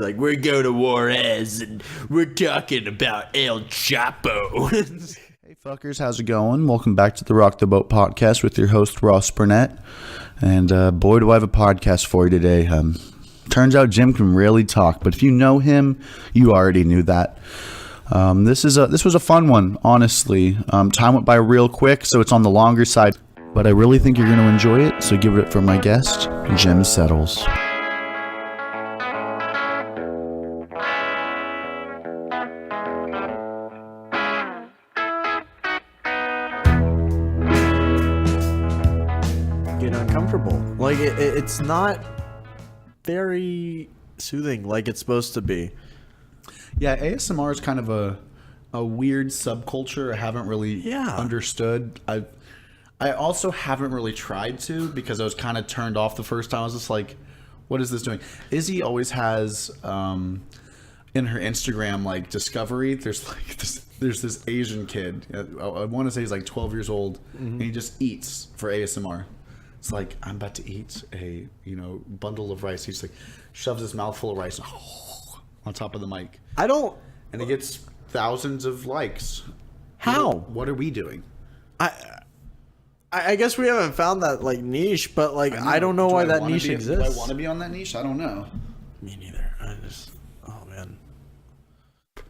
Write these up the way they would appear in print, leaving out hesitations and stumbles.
Like, we're going to Juarez and we're talking about El Chapo. Hey fuckers, how's it going? Welcome back to the Rock the Boat podcast with your host Ross Burnett. And boy, do I have a podcast for you today. Turns out Jim can really talk, but if you know him, you already knew that. This was a fun one, honestly. Time went by real quick, so it's on the longer side. But I really think you're going to enjoy it, so give it for my guest, Jim Settles. Like, it's not very soothing like it's supposed to be. Yeah, ASMR is kind of a weird subculture I haven't really understood. I also haven't really tried to because I was kind of turned off the first time. I was just like, what is this doing? Izzy always has in her Instagram like discovery, there's this Asian kid. I want to say he's like 12 years old, and he just eats for ASMR. It's like, I'm about to eat a, bundle of rice. He just like shoves his mouth full of rice on top of the mic. And it gets thousands of likes. How? What are we doing? I guess we haven't found that like niche, but like I don't know why that niche exists. Do I want to be on that niche? I don't know. Me neither. Oh man. I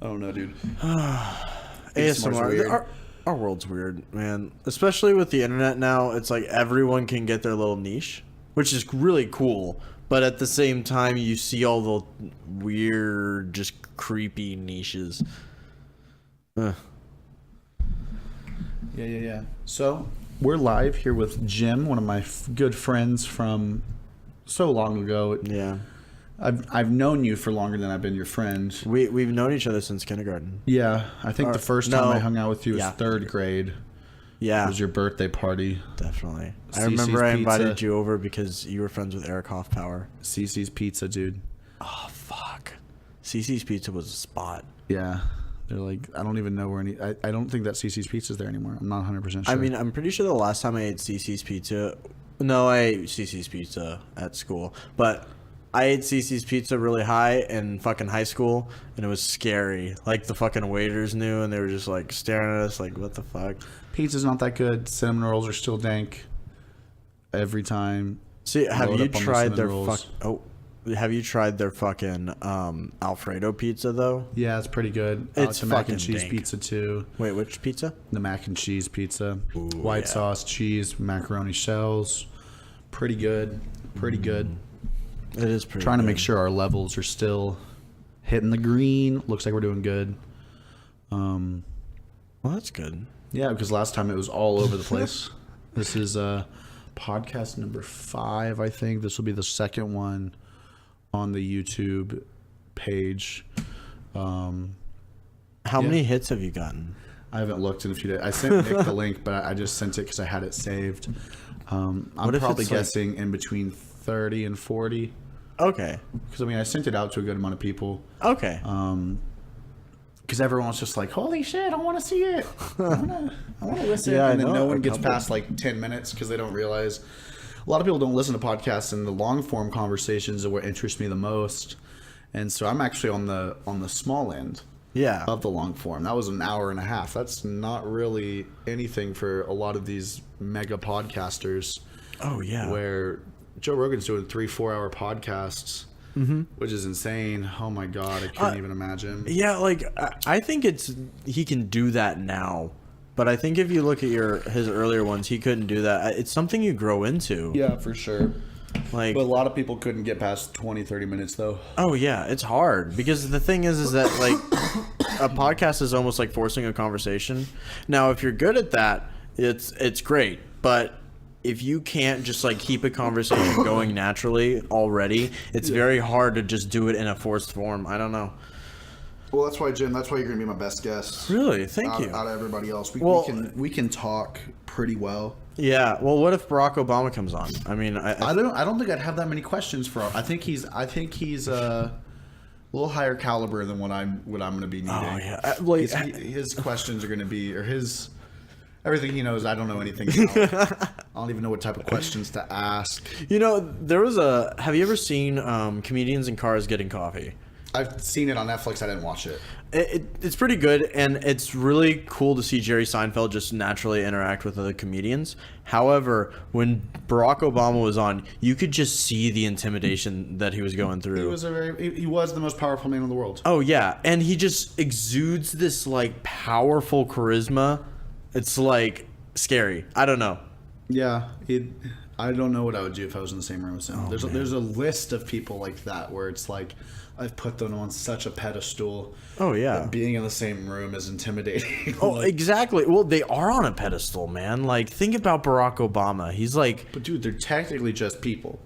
don't know, dude. ASMR. Our world's weird, man. Especially with the internet now, it's like everyone can get their little niche, which is really cool. But at the same time, you see all the weird, just creepy niches. Yeah. So we're live here with Jim, one of my good friends from so long ago. Yeah. I've known you for longer than I've been your friend. We've known each other since kindergarten. Yeah, I think the first time I hung out with you was third grade. Yeah. It was your birthday party. Definitely. I remember I invited you over because you were friends with Eric Hoffpower. CC's Pizza, dude. Oh, fuck. CC's Pizza was a spot. Yeah. They're like, I don't even know where any... I don't think that CC's Pizza's there anymore. I'm not 100% sure. I mean, I'm pretty sure the last time I ate CC's Pizza... No, I ate CC's Pizza at school. But... I ate CC's Pizza really high in fucking high school, and it was scary. Like, the fucking waiters knew, and they were just, like, staring at us like, what the fuck? Pizza's not that good. Cinnamon rolls are still dank every time. See, have you tried their fucking Alfredo pizza, though? Yeah, it's pretty good. It's the mac and cheese pizza, too. Wait, which pizza? The mac and cheese pizza. Ooh, White sauce, cheese, macaroni shells. Pretty good. Pretty good. It is pretty Trying good. to make sure our levels are still hitting the green. Looks like we're doing good. Well, that's good. Yeah, because last time it was all over the place. This is podcast number 5, I think. This will be the second one on the YouTube page. How many hits have you gotten? I haven't looked in a few days. I sent Nick the link, but I just sent it because I had it saved. I'm probably guessing in between 30 and 40. Okay. Because, I sent it out to a good amount of people. Okay. Because everyone was just like, holy shit, I want to see it. I want to listen. Yeah, and then no one gets past like 10 minutes because they don't realize. A lot of people don't listen to podcasts, and the long form conversations are what interest me the most. And so I'm actually on the small end of the long form. That was an hour and a half. That's not really anything for a lot of these mega podcasters. Oh, yeah. Where Joe Rogan's doing 3-4 hour podcasts, which is insane. Oh my God, I couldn't even imagine. Yeah, like I think he can do that now, but I think if you look at his earlier ones, he couldn't do that. It's something you grow into. Yeah, for sure. Like, but a lot of people couldn't get past 20-30 minutes though. Oh yeah, it's hard because the thing is that like a podcast is almost like forcing a conversation. Now, if you're good at that, it's great, but if you can't just like keep a conversation going naturally already, it's very hard to just do it in a forced form. I don't know. Well, that's why, Jim. That's why you're gonna be my best guest. Really? Thank you. Out of everybody else, we can talk pretty well. Yeah. Well, what if Barack Obama comes on? I mean, I don't think I'd have that many questions for him. I think he's a little higher caliber than what I'm gonna be needing. Oh yeah. His questions are gonna be, or his. Everything he knows, I don't know anything about. I don't even know what type of questions to ask. You know, there was a. Have you ever seen comedians in cars getting coffee? I've seen it on Netflix. I didn't watch it. It's pretty good, and it's really cool to see Jerry Seinfeld just naturally interact with other comedians. However, when Barack Obama was on, you could just see the intimidation that he was going through. He was the most powerful man in the world. Oh yeah, and he just exudes this like powerful charisma. It's like scary. I don't know. Yeah, I don't know what I would do if I was in the same room as him. There's a list of people like that where it's like I've put them on such a pedestal. Oh yeah, that being in the same room is intimidating. Oh, exactly. Well, they are on a pedestal, man. Like, think about Barack Obama. He's like, but dude, they're technically just people.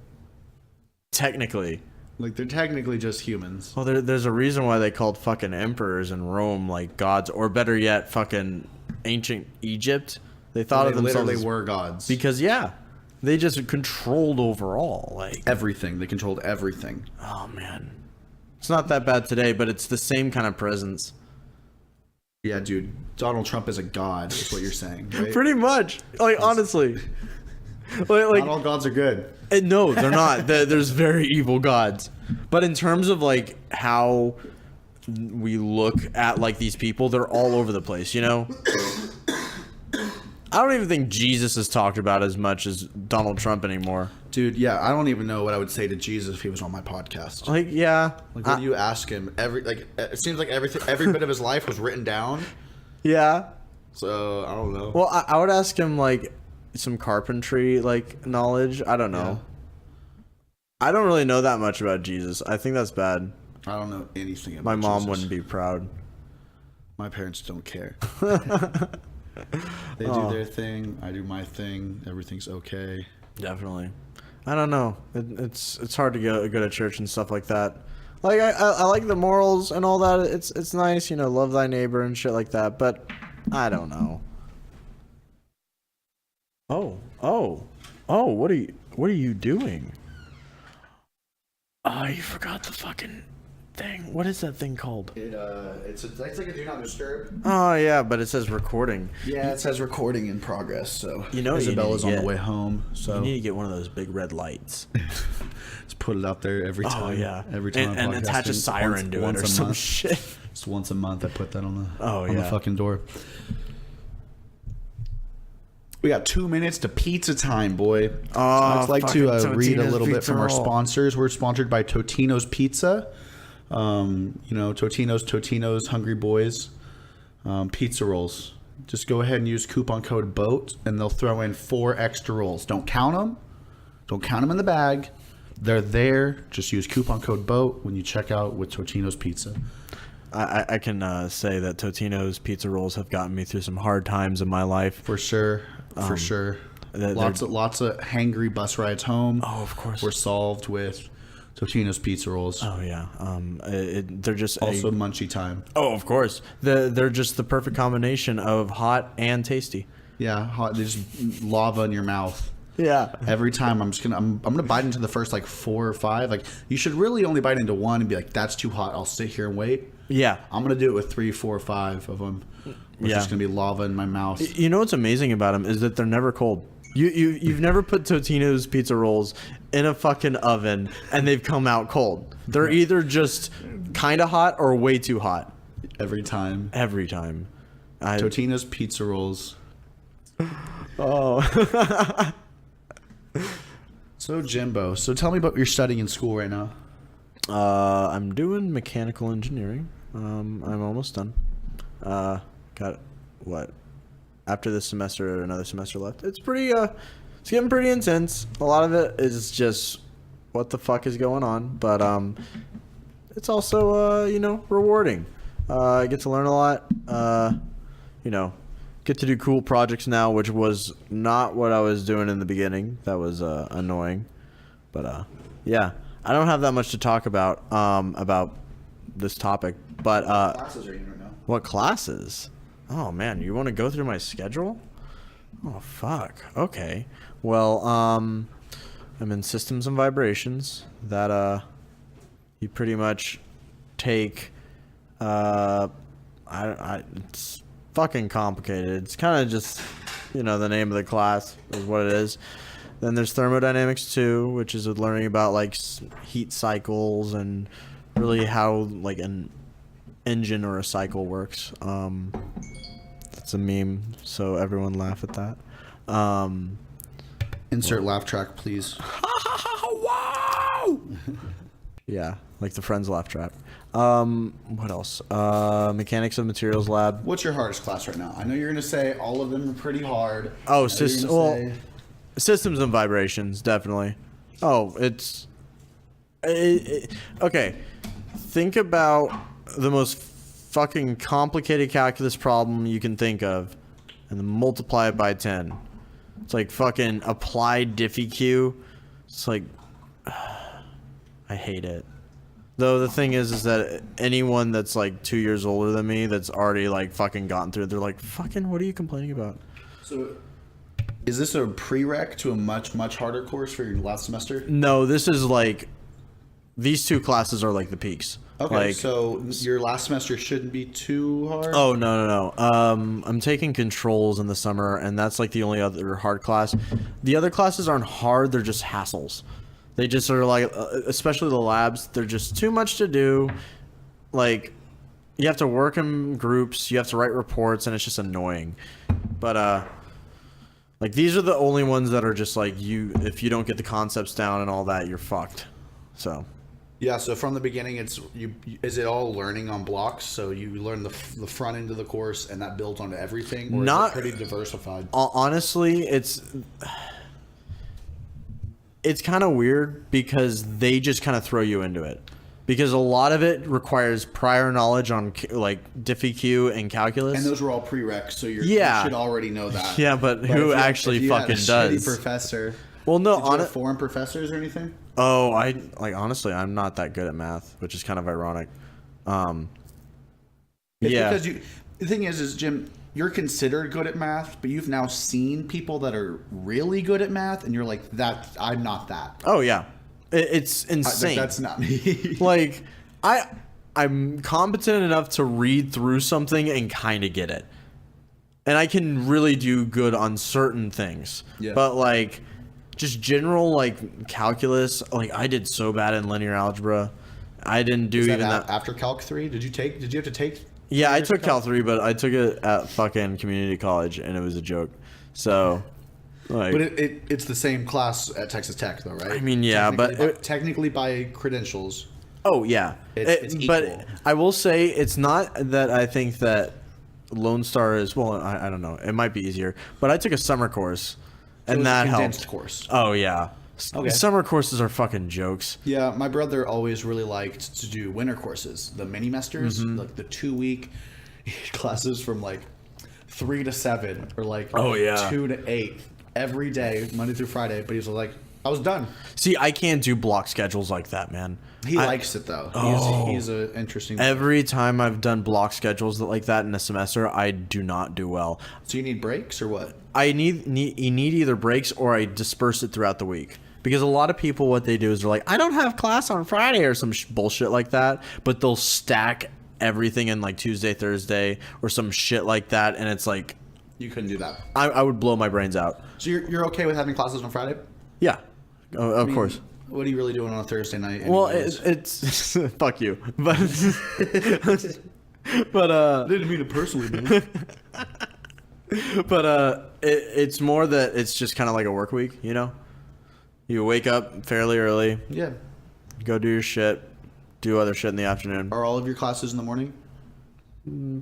Technically, like they're technically just humans. Well, there's a reason why they called fucking emperors in Rome like gods, or better yet, fucking ancient Egypt. They thought of themselves literally were gods because they just controlled overall, like everything. They controlled everything. Oh man. It's not that bad today, but it's the same kind of presence. Yeah, dude. Donald Trump is a god, is what you're saying, right? Pretty much. Like, honestly. like, not all gods are good. No, they're not. There's very evil gods. But in terms of, like, how we look at, like, these people, they're all over the place, you know? I don't even think Jesus is talked about as much as Donald Trump anymore. Dude, yeah, I don't even know what I would say to Jesus if he was on my podcast. Like, yeah. Like, what do you ask him? It seems like every bit of his life was written down. Yeah. So, I don't know. Well, I would ask him, like, some carpentry, like, knowledge. I don't know. Yeah. I don't really know that much about Jesus. I think that's bad. I don't know anything about My mom Jesus. wouldn't be proud. My parents don't care. They do their thing. I do my thing. Everything's okay. Definitely. I don't know. It's hard to go to church and stuff like that. Like I like the morals and all that. It's nice, you know, love thy neighbor and shit like that. But I don't know. Oh! What are you doing? Oh, you forgot the fucking thing. What is that thing called? It's like a do not disturb. Oh yeah, but it says recording. Yeah, it says recording in progress. So you know, Isabella's on the way home. So you need to get one of those big red lights. Just put it out there every time. Oh yeah, every time. And attach a siren to it or some shit. Just once a month, I put that on the the fucking door. We got 2 minutes to pizza time, boy. I'd like to read a little bit from our sponsors. We're sponsored by Totino's Pizza. You know, Totino's, Hungry Boys, pizza rolls. Just go ahead and use coupon code BOAT, and they'll throw in 4 extra rolls. Don't count them. Don't count them in the bag. They're there. Just use coupon code BOAT when you check out with Totino's Pizza. I can say that Totino's pizza rolls have gotten me through some hard times in my life. For sure. For sure. Lots of hangry bus rides home. Oh, of course. Were solved with Totino's pizza rolls. Oh yeah. They're just also munchy time. Oh, of course. They're just the perfect combination of hot and tasty. Yeah, hot. There's lava in your mouth. Yeah. Every time I'm gonna bite into the first like 4 or 5. Like you should really only bite into 1 and be like, that's too hot. I'll sit here and wait. Yeah. I'm gonna do it with 3, 4, 5 of them. It's just gonna be lava in my mouth. You know what's amazing about them is that they're never cold. You've never put Totino's pizza rolls in a fucking oven and they've come out cold. They're either just kind of hot or way too hot. Every time. Totino's pizza rolls. Oh. So Jimbo, tell me about what you're studying in school right now. I'm doing mechanical engineering. I'm almost done. Got what? After this semester, another semester left. It's pretty. It's getting pretty intense. A lot of it is just what the fuck is going on, but it's also you know, rewarding. I get to learn a lot. You know, get to do cool projects now, which was not what I was doing in the beginning. That was annoying, but yeah. I don't have that much to talk about this topic, but what classes are you in right now? What classes? Oh man, you want to go through my schedule? Oh fuck. Okay. Well, I'm in systems and vibrations. That you pretty much take. It's fucking complicated. It's kind of just the name of the class is what it is. Then there's thermodynamics 2, which is learning about like heat cycles and really how like an engine or a cycle works. That's a meme, so everyone laugh at that. Insert laugh track, please. Wow! Yeah, like the Friends laugh track. What else? Mechanics of Materials Lab. What's your hardest class right now? I know you're going to say all of them are pretty hard. Oh, systems and vibrations, definitely. Oh, okay. Think about the most fucking complicated calculus problem you can think of, and then multiply it by 10. It's like fucking applied Diffie-Q. It's like, I hate it. Though the thing is that anyone that's like 2 years older than me that's already like fucking gotten through it, they're like, fucking, what are you complaining about? So, is this a prereq to a much, much harder course for your last semester? No, this is like, these two classes are like the peaks. Okay, like, so your last semester shouldn't be too hard? Oh, no. I'm taking controls in the summer, and that's like the only other hard class. The other classes aren't hard, they're just hassles. They just are like, especially the labs, they're just too much to do. Like, you have to work in groups, you have to write reports, and it's just annoying. But, like, these are the only ones that are just like, if you don't get the concepts down and all that, you're fucked. So... Yeah, so from the beginning, is it all learning on blocks? So you learn the front end of the course, and that builds onto everything? Or is it pretty diversified? Honestly, it's kind of weird because they just kind of throw you into it. Because a lot of it requires prior knowledge on like Diffie-Q and calculus. And those were all prereqs, so you should already know that. Yeah, but who actually fucking does? Shitty professor. Well, no, did you have foreign professors or anything? Oh, honestly, I'm not that good at math, which is kind of ironic. Because the thing is Jim, you're considered good at math, but you've now seen people that are really good at math, and you're like, I'm not that. Oh yeah, it's insane. That's not me. Like, I'm competent enough to read through something and kind of get it, and I can really do good on certain things. Yeah. But like, just general like calculus, like I did so bad in linear algebra. I didn't do even that after Calc 3. Did you have to take? Yeah, I took Cal 3, but I took it at fucking community college, and it was a joke. So, like, but it's the same class at Texas Tech, though, right? I mean, yeah, technically by credentials. Oh yeah, it's equal. But I will say it's not that I think that Lone Star is. Well, I don't know. It might be easier, but I took a summer course, and that helped. Course. Oh yeah. Okay. Summer courses are fucking jokes. Yeah, my brother always really liked to do winter courses, the mini-mesters, like the 2-week classes from like 3 to 7 or like 2 to 8 every day, Monday through Friday. But he was like, I was done. See, I can't do block schedules like that, man. He likes it though. He's an interesting. Every time I've done block schedules like that in a semester, I do not do well. So you need breaks or what? You need either breaks or I disperse it throughout the week. Because a lot of people, what they do is they're like, I don't have class on Friday or some bullshit like that. But they'll stack everything in like Tuesday, Thursday or some shit like that. And it's like... You couldn't do that. I would blow my brains out. So you're okay with having classes on Friday? Yeah. Of course. What are you really doing on a Thursday night? Well, it's... fuck you. But... I didn't mean it personally, man. But it's more that it's just kind of like a work week, you know? You wake up fairly early. Yeah. Go do your shit. Do other shit in the afternoon. Are all of your classes in the morning?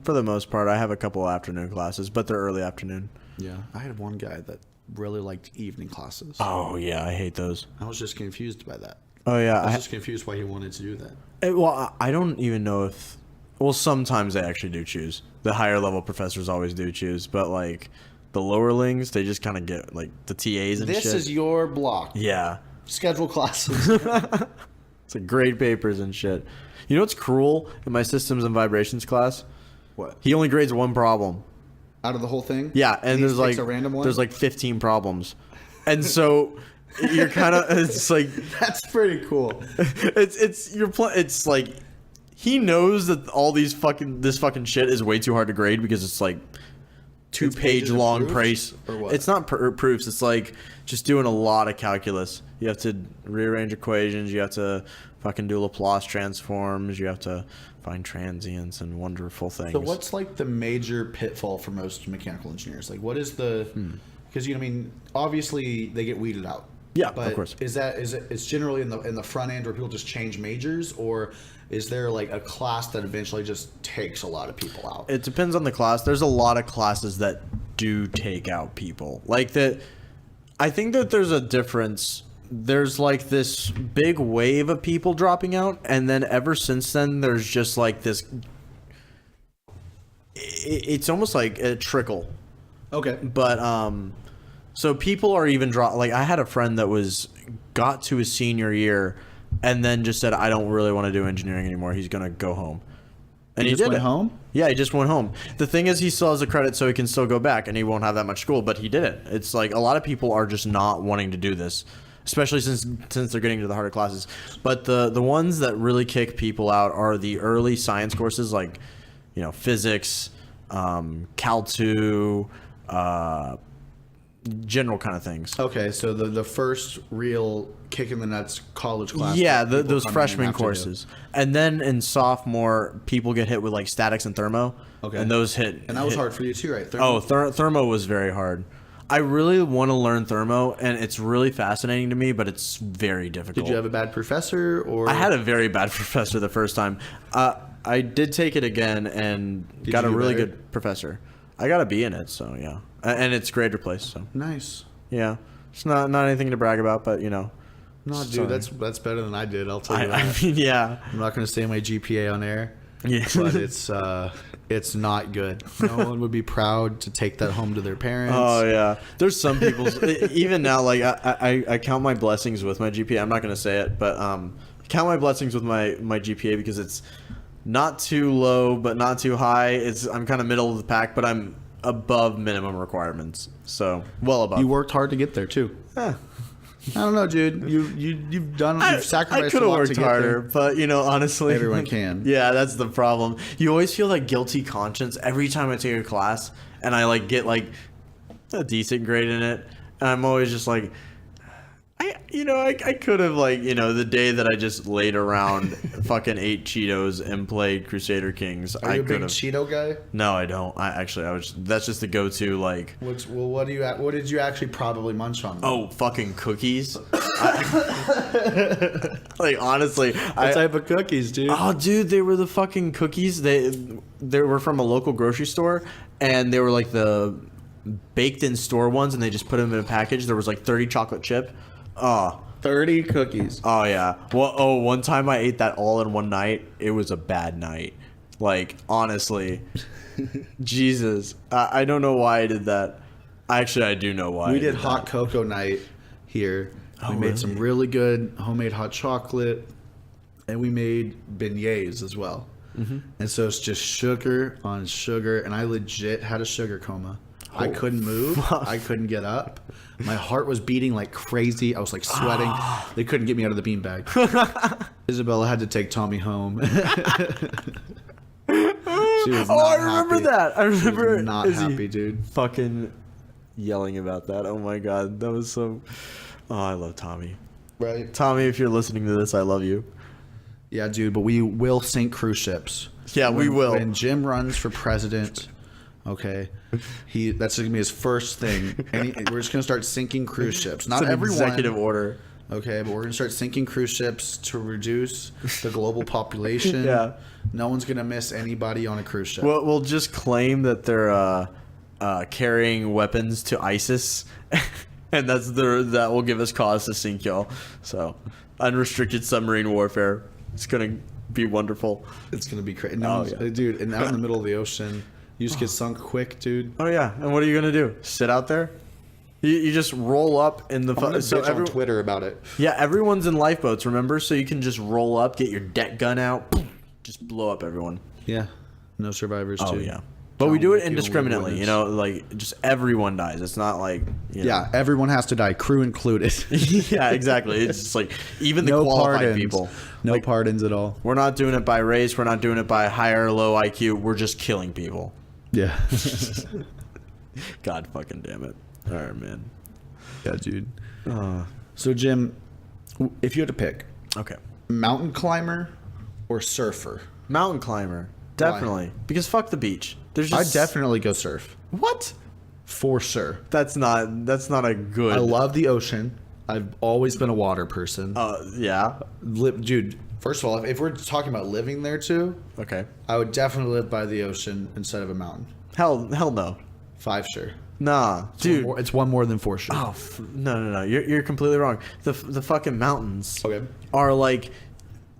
For the most part. I have a couple of afternoon classes, but they're early afternoon. Yeah. I had one guy that really liked evening classes. Oh, yeah. I hate those. I was just confused by that. Oh, yeah. I was just confused why he wanted to do that. Well, I don't even know if... Well, sometimes they actually do choose. The higher level professors always do choose, but like... The lowerlings, they just kind of get, like, the TAs and shit. This is your block. Yeah. Schedule classes. It's like grade papers and shit. You know what's cruel in my systems and vibrations class? What? He only grades one problem. Out of the whole thing? Yeah, and there's like, a random one? there's like 15 problems. And so you're kind of, it's like... That's pretty cool. It's like, he knows that all this fucking shit is way too hard to grade because it's like... 2-page long proofs, price. or what? It's not proofs. It's like just doing a lot of calculus. You have to rearrange equations. You have to fucking do Laplace transforms. You have to find transients and wonderful things. So what's like the major pitfall for most mechanical engineers? Like what is the, because I mean, obviously they get weeded out. Yeah, but of course. It's generally in the front end where people just change majors, or is there like a class that eventually just takes a lot of people out? It depends on the class. There's a lot of classes that do take out people. Like that, I think that there's a difference. There's like this big wave of people dropping out, and then ever since then, there's just like this. It's almost like a trickle. Okay. But so people are even like I had a friend that got to his senior year, and then just said, I don't really want to do engineering anymore. He's gonna go home. And he just went home? Yeah, he just went home. The thing is, he still has a credit, so he can still go back, and he won't have that much school. But he did it. It's like a lot of people are just not wanting to do this, especially since they're getting to the harder classes. But the ones that really kick people out are the early science courses, like physics, Cal 2, general kind of things. Okay, so the first real kick in the nuts college class. Yeah, those freshman courses. And then in sophomore, people get hit with like statics and thermo. Okay. And those hit. And that was hard for you too, right? Thermo? Thermo was very hard. I really want to learn thermo, and it's really fascinating to me, but it's very difficult. Did you have a bad professor, or? I had a very bad professor the first time. I did take it again and got a really good professor. I got a B in it, so yeah. And it's grade replaced, so. Nice. Yeah. It's not anything to brag about, but No, dude, that's better than I did. I'll tell you that. I mean, yeah. I'm not going to say my GPA on air. Yeah. But it's not good. No one would be proud to take that home to their parents. Oh yeah. There's some people even now, like I count my blessings with my GPA. I'm not going to say it, but count my blessings with my GPA because it's not too low but not too high. I'm kind of middle of the pack, but I'm above minimum requirements. So, well above. You worked hard to get there too. Eh. I don't know, dude. You've sacrificed I could a have lot worked to get harder, there. but honestly, Everyone can. Yeah, that's the problem. You always feel like guilty conscience every time I take a class and I get a decent grade in it, and I'm always just like, I could have the day that I just laid around fucking ate Cheetos and played Crusader Kings. Are you a big Cheeto guy? No, I don't. That's just the go-to What did you actually probably munch on? Oh, fucking cookies. Honestly, What type of cookies, dude? Oh, dude, they were the fucking cookies. They were from a local grocery store, and they were like the baked-in store ones, and they just put them in a package. There was 30 chocolate chip. Oh, 30 cookies. Oh yeah. Well, one time I ate that all in one night. It was a bad night. Honestly, Jesus, I don't know why I did that. Actually, I do know why. We did hot cocoa night here. We made some really good homemade hot chocolate, and we made beignets as well. Mm-hmm. And so it's just sugar on sugar, and I legit had a sugar coma. I couldn't move. I couldn't get up. My heart was beating like crazy. I was sweating. They couldn't get me out of the beanbag. Isabella had to take Tommy home. She was not I remember happy. that. I remember She was not happy, dude. Fucking yelling about that. Oh my god, that was so. Oh, I love Tommy. Right, Tommy, if you're listening to this, I love you. Yeah, dude. But we will sink cruise ships. Yeah, we will. When Jim runs for president. Okay, that's gonna be his first thing. We're just gonna start sinking cruise ships. Not everyone. Executive order. Okay, but we're gonna start sinking cruise ships to reduce the global population. Yeah. No one's gonna miss anybody on a cruise ship. We'll just claim that they're carrying weapons to ISIS, and that will give us cause to sink y'all. So, unrestricted submarine warfare. It's gonna be wonderful. It's gonna be crazy. Yeah. Dude, and out in the middle of the ocean. You just get sunk quick, dude. Oh yeah, and what are you gonna do? Sit out there? You just roll up in the. I'm gonna bitch on Twitter about it. Yeah, everyone's in lifeboats, remember? So you can just roll up, get your deck gun out, boom, just blow up everyone. Yeah, no survivors. Oh too. yeah, but we do it indiscriminately. Just everyone dies. It's not like. Yeah, everyone has to die, crew included. Yeah, exactly. It's just even the qualified pardons. people. No pardons at all. We're not doing it by race. We're not doing it by high or low IQ. We're just killing people. Yeah. God fucking damn it. All right, man. Yeah, dude. So, Jim, if you had to pick Okay. mountain climber or surfer, Mountain climber. Definitely. Because fuck the beach. There's I'd just... definitely go surf. What? For sure. That's not a good... I love the ocean. I've always been a water person. Yeah. Dude, first of all, if we're talking about living there too, Okay. I would definitely live by the ocean instead of a mountain. Hell no. 5 sure. Nah, dude. It's one more than 4 sure. Oh, no. You're completely wrong. The fucking mountains Okay. are like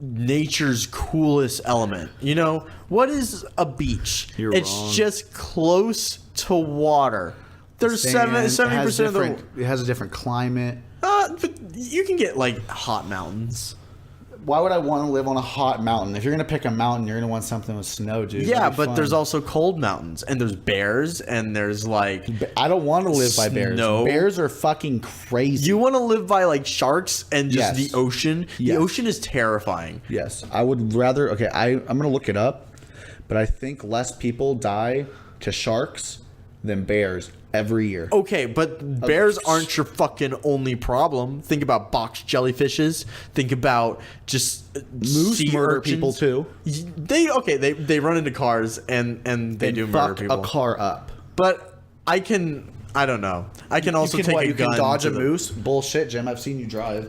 nature's coolest element. You know, what is a beach? It's wrong. just close to water. There's Sand, 70% of the... It has a different climate. But you can get like hot mountains. Why would I want to live on a hot mountain? If you're going to pick a mountain, you're going to want something with snow, dude. Yeah, That'd be but fun. there's also cold mountains, and there's bears, and there's like... I don't want to live by bears. Snow. Bears are fucking crazy. You want to live by like sharks and just Yes. the ocean? Yes. The ocean is terrifying. Yes, I would rather. Okay, I'm going to look it up, but I think less people die to sharks than bears every year. Okay, but bears aren't your fucking only problem. Think about box jellyfishes. Think about just Moose sea murder urchins. people too. They run into cars and they do murder Fuck people. a car up. But I don't know. I can also take a you gun. can dodge to a the- moose. Bullshit, Jim. I've seen you drive.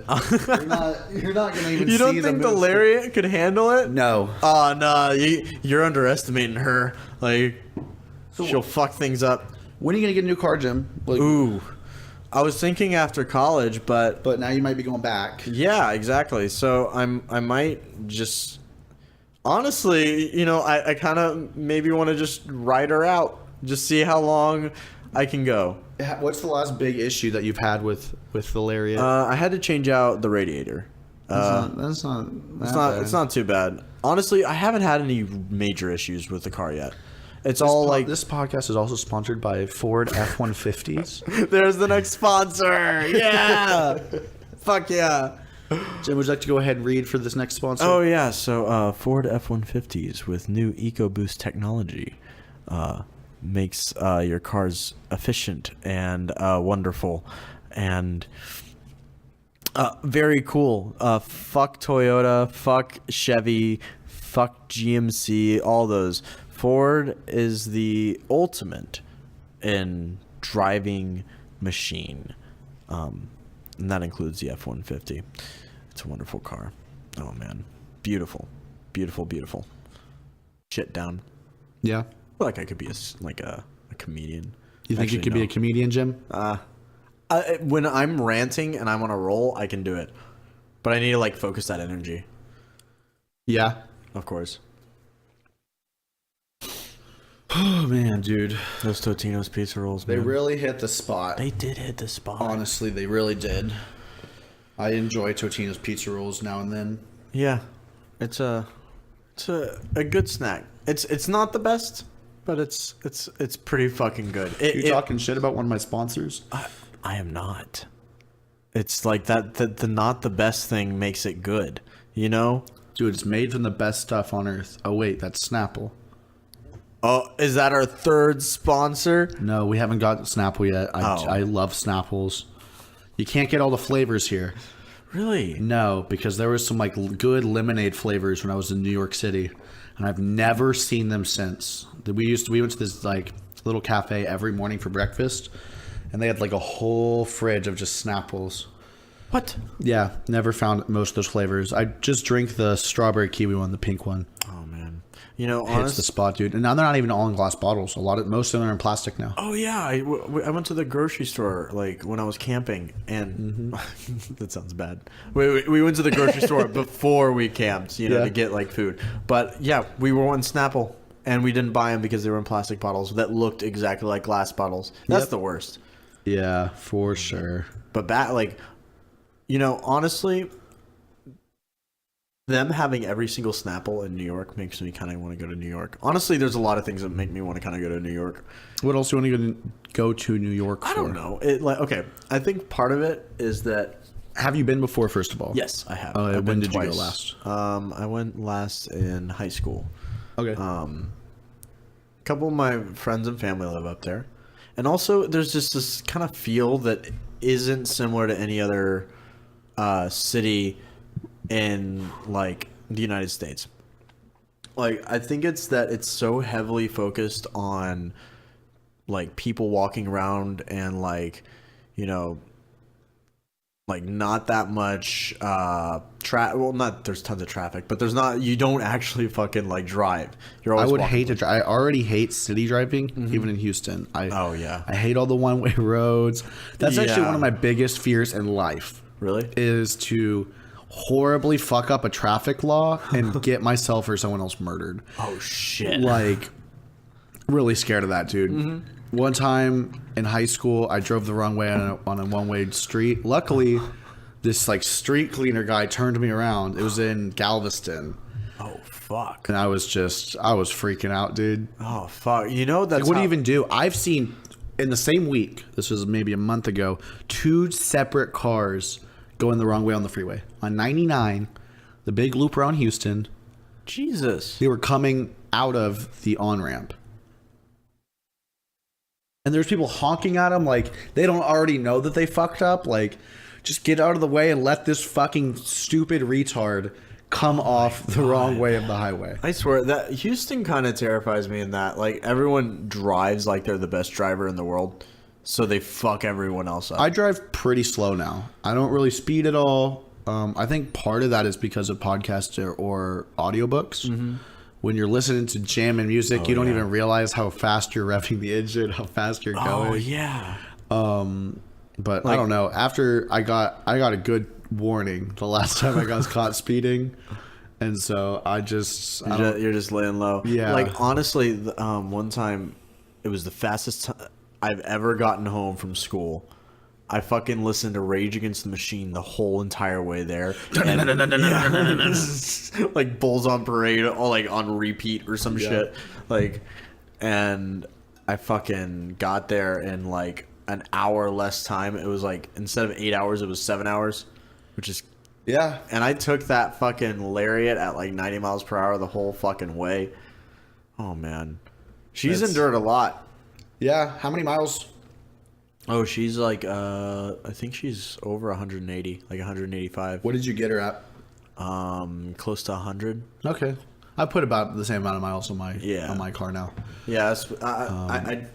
you're not gonna even. You don't see think the moose. lariat could handle it? No. Oh no, you're underestimating her. Like she'll fuck things up. When are you gonna get a new car, Jim? Like, Ooh, I was thinking after college, but but now you might be going back. yeah, exactly. So I might just honestly, you know, I kind of maybe want to just ride her out, just see how long I can go. What's the last big issue that you've had with the lariat? I had to change out the radiator. That's not. It's not too bad. Honestly, I haven't had any major issues with the car yet. It's all like this podcast is also sponsored by Ford F-150s. there's the next sponsor. Yeah. Fuck yeah. Jim, would you like to go ahead and read for this next sponsor? Oh yeah, so Ford F-150s with new EcoBoost technology makes your cars efficient and wonderful and very cool. Fuck Toyota, fuck Chevy, fuck GMC, all those. Ford is the ultimate in driving machine, and that includes the F-150. It's a wonderful car. Oh man, beautiful, beautiful, beautiful. Shit down. Yeah. Like I could be a comedian. You think you could be a comedian, Jim? When I'm ranting and I'm on a roll, I can do it, but I need to like focus that energy. Yeah. Of course. Oh man, dude. Those Totino's pizza rolls, They man. really hit the spot. They did hit the spot. Honestly, they really did. I enjoy Totino's pizza rolls now and then. Yeah, it's a good snack. It's not the best, but it's pretty fucking good. You talking shit about one of my sponsors? I am not. It's like that. The not the best thing makes it good. You know. Dude, it's made from the best stuff on earth. Oh wait, that's Snapple. Oh, is that our third sponsor? No, we haven't got Snapple yet. Oh. I love Snapples. You can't get all the flavors here. Really? No, because there was some like good lemonade flavors when I was in New York City, and I've never seen them since. We went to this like little cafe every morning for breakfast, and they had like a whole fridge of just Snapples. What? Yeah, never found most of those flavors. I just drink the strawberry kiwi one, the pink one. Oh man, you know, Hits the spot, dude. And now they're not even all in glass bottles. Most of them are in plastic now. Oh yeah, I went to the grocery store like when I was camping, and that sounds bad. We went to the grocery store before we camped, you know, Yeah. to get like food. But yeah, we were wanting Snapple, and we didn't buy them because they were in plastic bottles that looked exactly like glass bottles. That's Yep. the worst. Yeah, for sure. But you know, honestly, them having every single Snapple in New York makes me kind of want to go to New York. Honestly, there's a lot of things that make me want to kind of go to New York. What else do you want to go to New York for? I don't know. Okay, I think part of it is that. Have you been before, first of all? Yes, I have. When I've been did you go twice. last? I went last in high school. Okay. A couple of my friends and family live up there, And also, there's just this kind of feel that isn't similar to any other city in like the United States. Like, I think it's that it's so heavily focused on like people walking around and like, you know, like not that much well, not there's tons of traffic, but there's not, you don't actually fucking like drive. You're always I would hate to drive. I already hate city driving, even in Houston. I hate all the one-way roads. That's actually one of my biggest fears in life. Really? Is to horribly fuck up a traffic law and get myself or someone else murdered. Oh shit. Like, really scared of that, dude. One time in high school, I drove the wrong way on a one-way street. Luckily, this like street cleaner guy turned me around. It was in Galveston. Oh fuck. And I was freaking out, dude. Oh fuck. You know that's like, what do you even do? I've seen in the same week, this was maybe a month ago, 2 separate cars going the wrong way on the freeway. On 99, the big loop around Houston. Jesus. They were coming out of the on-ramp. And there's people honking at them like they don't already know that they fucked up. Like, just get out of the way and let this fucking stupid retard come off the wrong way of the highway. I swear that Houston kind of terrifies me in that like everyone drives like they're the best driver in the world, so they fuck everyone else up. I drive pretty slow now. I don't really speed at all. I think part of that is because of podcasts or audiobooks. When you're listening to jamming music, you don't even realize how fast you're revving the engine, how fast you're going. Oh yeah. But like, I don't know. After I got a good warning the last time I got caught speeding, and so you're just laying low. Yeah. Like honestly, one time it was the fastest I've ever gotten home from school. I fucking listened to Rage Against the Machine the whole entire way there. Like Bulls on Parade, or like on repeat or some shit. Like, and I fucking got there in like an hour less time. It was like, instead of 8 hours, it was 7 hours, which is... Yeah. And I took that fucking Lariat at like 90 miles per hour the whole fucking way. Oh, man. She's endured a lot. Yeah. How many miles? Oh, she's like, I think she's over 180, like 185. What did you get her at? Close to 100. Okay. I put about the same amount of miles on my car now. Yeah,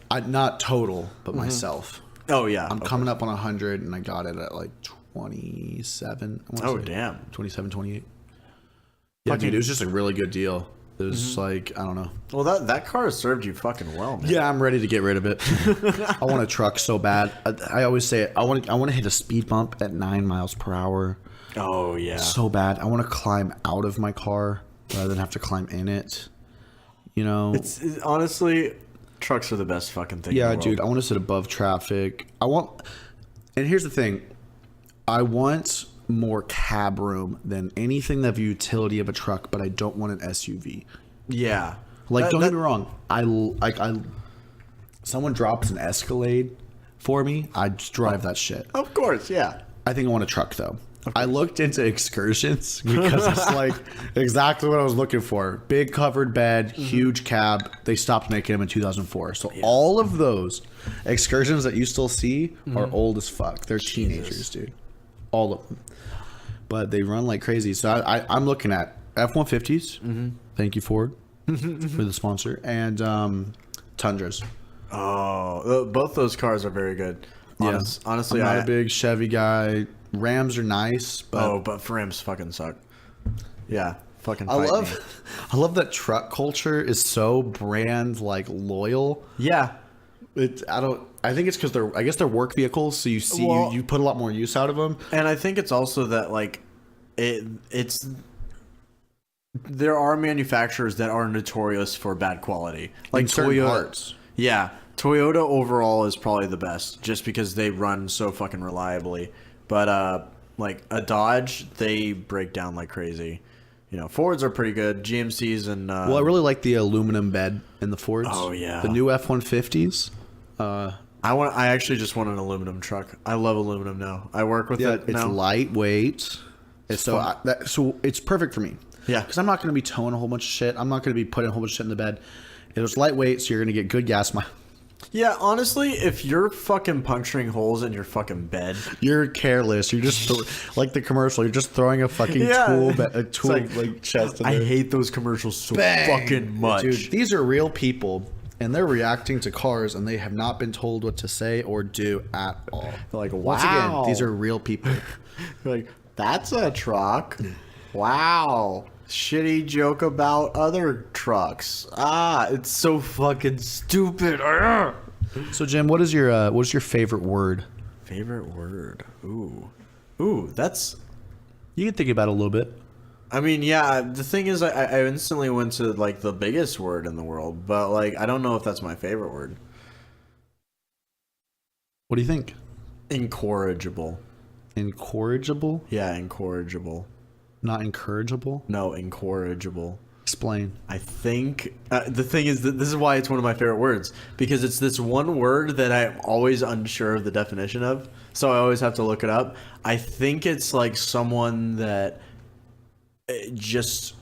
I not total, but myself. Oh yeah, I'm coming up on 100, and I got it at like 27. Oh damn, 27, 28. Yeah, dude, it was just a really good deal. It was like, I don't know. Well, that car served you fucking well, man. Yeah, I'm ready to get rid of it. I want a truck so bad. I always say I want to hit a speed bump at 9 miles per hour. Oh yeah, so bad. I want to climb out of my car rather than have to climb in it. You know, it's honestly, trucks are the best fucking thing. Yeah, in the world. dude. I want to sit above traffic. And here's the thing, I want more cab room than anything of utility of a truck, but I don't want an SUV. Yeah, like don't get me wrong. Someone drops an Escalade for me, I just drive that shit. Of course, yeah. I think I want a truck though. I looked into excursions because it's like exactly what I was looking for. Big covered bed, huge cab. They stopped making them in 2004. So all of those excursions that you still see are old as fuck. They're teenagers, dude. All of them. But they run like crazy. So I'm looking at F-150s. Thank you, Ford, for the sponsor. And Tundras. Oh, both those cars are very good. Honestly, I'm not a big Chevy guy. Rams are nice, but but Rams fucking suck. Yeah, fucking. I love that truck culture is so brand like loyal. Yeah, I think it's because they're work vehicles, so you put a lot more use out of them. And I think it's also that like there are manufacturers that are notorious for bad quality, like Toyota. Parts. Yeah, Toyota overall is probably the best, just because they run so fucking reliably. But like a Dodge, they break down like crazy. You know, Fords are pretty good. GMCs and well, I really like the aluminum bed in the Fords. Oh yeah, the new F-150s. I actually just want an aluminum truck. I love aluminum now. I work with it now. It's lightweight. So it's perfect for me. Yeah, because I'm not going to be towing a whole bunch of shit. I'm not going to be putting a whole bunch of shit in the bed. It's lightweight, so you're going to get good gas mileage. Yeah, honestly, if you're fucking puncturing holes in your fucking bed, You're careless. You're just like the commercial. You're just throwing a fucking tool like chest. In I there. hate those commercials so Bang! fucking much. Dude, these are real people, and they're reacting to cars, and they have not been told what to say or do at all. They're like, wow. Once again, these are real people. You're like, that's a truck. Wow. Shitty joke about other trucks. It's so fucking stupid. So, Jim, what's your favorite word? Favorite word? Ooh, that's... You can think about it a little bit. I mean, yeah, the thing is, I instantly went to, like, the biggest word in the world, but, like, I don't know if that's my favorite word. What do you think? Incorrigible. Incorrigible? Yeah, incorrigible. Not encourageable? No, incorrigible. Explain. I think the thing is that this is why it's one of my favorite words, because it's this one word that I'm always unsure of the definition of, so I always have to look it up. I think it's like someone that just